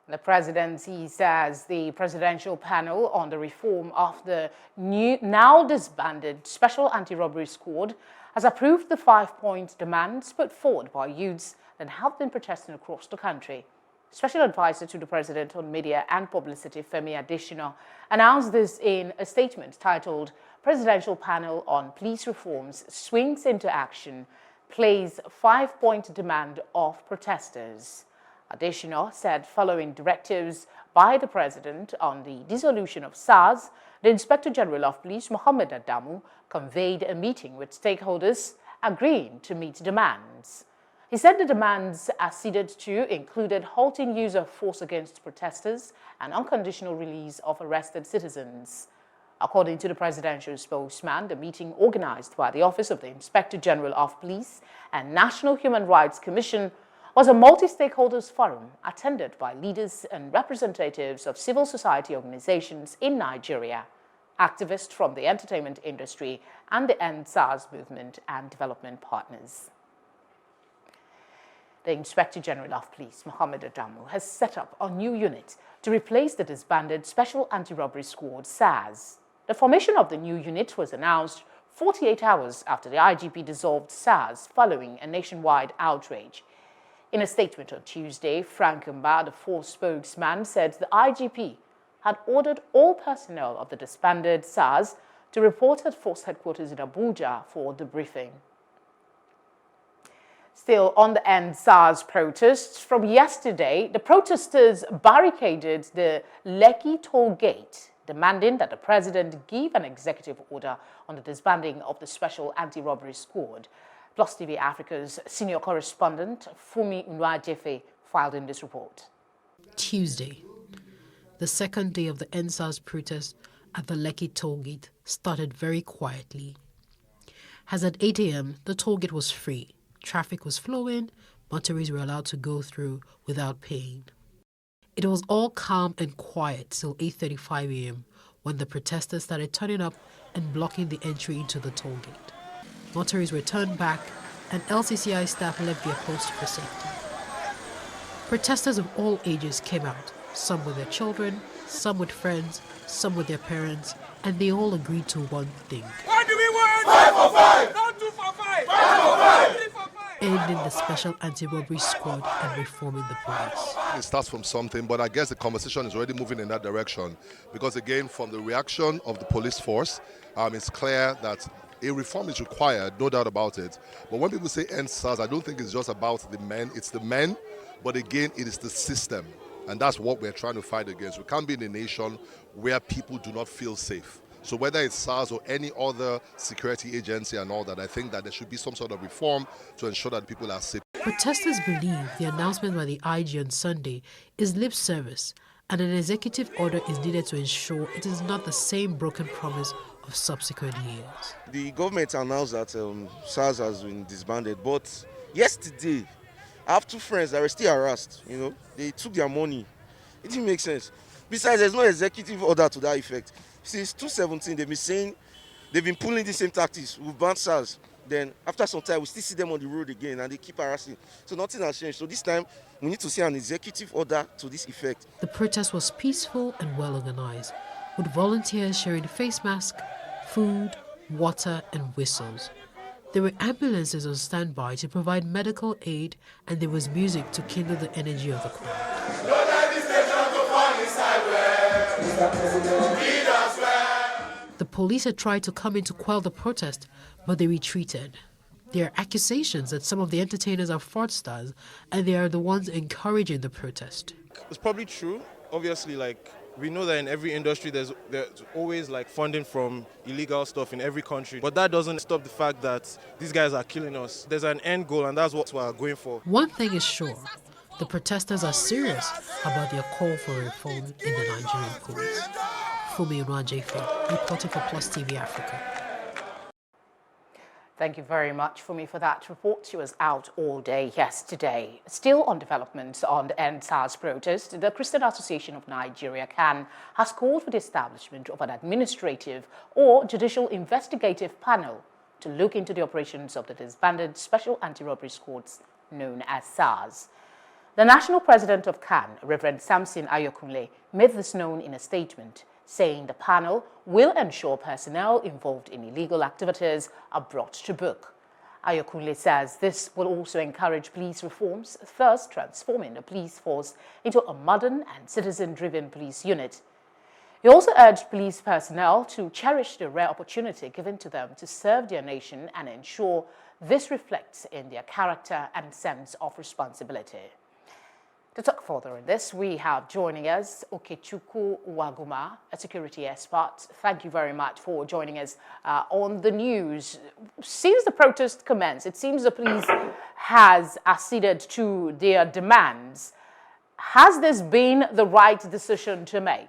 The presidency says the presidential panel on the reform of the now disbanded Special Anti-Robbery Squad has approved the 5-point demands put forward by youths that have been protesting across the country. Special Advisor to the President on Media and Publicity, Femi Adesina, announced this in a statement titled Presidential Panel on Police Reforms Swings into Action, Plays 5-point Demand of Protesters. Adesina said following directives by the President on the dissolution of SARS, the Inspector General of Police, Mohammed Adamu, conveyed a meeting with stakeholders agreeing to meet demands. He said the demands acceded to included halting use of force against protesters and unconditional release of arrested citizens. According to the presidential spokesman, the meeting organized by the Office of the Inspector General of Police and National Human Rights Commission was a multi-stakeholders forum attended by leaders and representatives of civil society organizations in Nigeria, activists from the entertainment industry, and the End SARS movement and development partners. The Inspector General of Police, Mohammed Adamu, has set up a new unit to replace the disbanded Special Anti-Robbery Squad, SARS. The formation of the new unit was announced 48 hours after the IGP dissolved SARS following a nationwide outrage. In a statement on Tuesday, Frank Mba, the force spokesman, said the IGP had ordered all personnel of the disbanded SARS to report at force headquarters in Abuja for debriefing. Still on the End SARS protests, from yesterday, the protesters barricaded the Lekki toll gate demanding that the president give an executive order on the disbanding of the Special Anti-Robbery Squad. Plus TV Africa's senior correspondent, Fumi Nwajefe, filed in this report. Tuesday, the second day of the NSAS protest at the Lekki tollgate started very quietly. As at 8 a.m., the tollgate was free, traffic was flowing, motorists were allowed to go through without paying. It was all calm and quiet till 8:35 a.m. when the protesters started turning up and blocking the entry into the tollgate. Motorists were turned back and LCCI staff left their post for safety. Protesters of all ages came out, some with their children, some with friends, some with their parents, and they all agreed to one thing. What do we want? 5 for 5! Not 2 for 5! 5 for 5! 3 for 5! Ending the Special Anti-Robbery Squad and reforming the police. It starts from something, but I guess the conversation is already moving in that direction. Because again, from the reaction of the police force, it's clear that a reform is required, no doubt about it. But when people say end SARS, I don't think it's just about the men, it's the men, but again, it is the system. And that's what we're trying to fight against. We can't be in a nation where people do not feel safe. So whether it's SARS or any other security agency and all that, I think that there should be some sort of reform to ensure that people are safe. Protesters believe the announcement by the IG on Sunday is lip service, and an executive order is needed to ensure it is not the same broken promise of subsequent years. The government announced that SARS has been disbanded, but yesterday, I have 2 friends that were still harassed. They took their money. It didn't make sense. Besides, there's no executive order to that effect. Since 2017, they've been pulling the same tactics. We've banned SARS. Then after some time, we still see them on the road again, and they keep harassing. So nothing has changed. So this time, we need to see an executive order to this effect. The protest was peaceful and well organized, with volunteers sharing face masks, food, water, and whistles. There were ambulances on standby to provide medical aid, and there was music to kindle the energy of the crowd. The police had tried to come in to quell the protest, but they retreated. There are accusations that some of the entertainers are fraudsters, and they are the ones encouraging the protest. It's probably true. Obviously, we know that in every industry there's always funding from illegal stuff in every country. But that doesn't stop the fact that these guys are killing us. There's an end goal, and that's what we're going for. One thing is sure, the protesters are serious about their call for reform in the Nigerian police. Fumi Nwajefe, reporting for Plus TV Africa. Thank you very much, Fumi, for that report. She was out all day yesterday. Still on developments on the End SARS protest, the Christian Association of Nigeria, CAN, has called for the establishment of an administrative or judicial investigative panel to look into the operations of the disbanded Special Anti-Robbery Squads known as SARS. The national president of CAN, Reverend Samson Ayokunle, made this known in a statement, saying the panel will ensure personnel involved in illegal activities are brought to book. Ayokunle says this will also encourage police reforms, thus transforming the police force into a modern and citizen-driven police unit. He also urged police personnel to cherish the rare opportunity given to them to serve their nation and ensure this reflects in their character and sense of responsibility. To talk further on this, we have joining us Okechukwu Waguma, a security expert. Thank you very much for joining us on the news. Since the protest commenced, it seems the police has acceded to their demands. Has this been the right decision to make?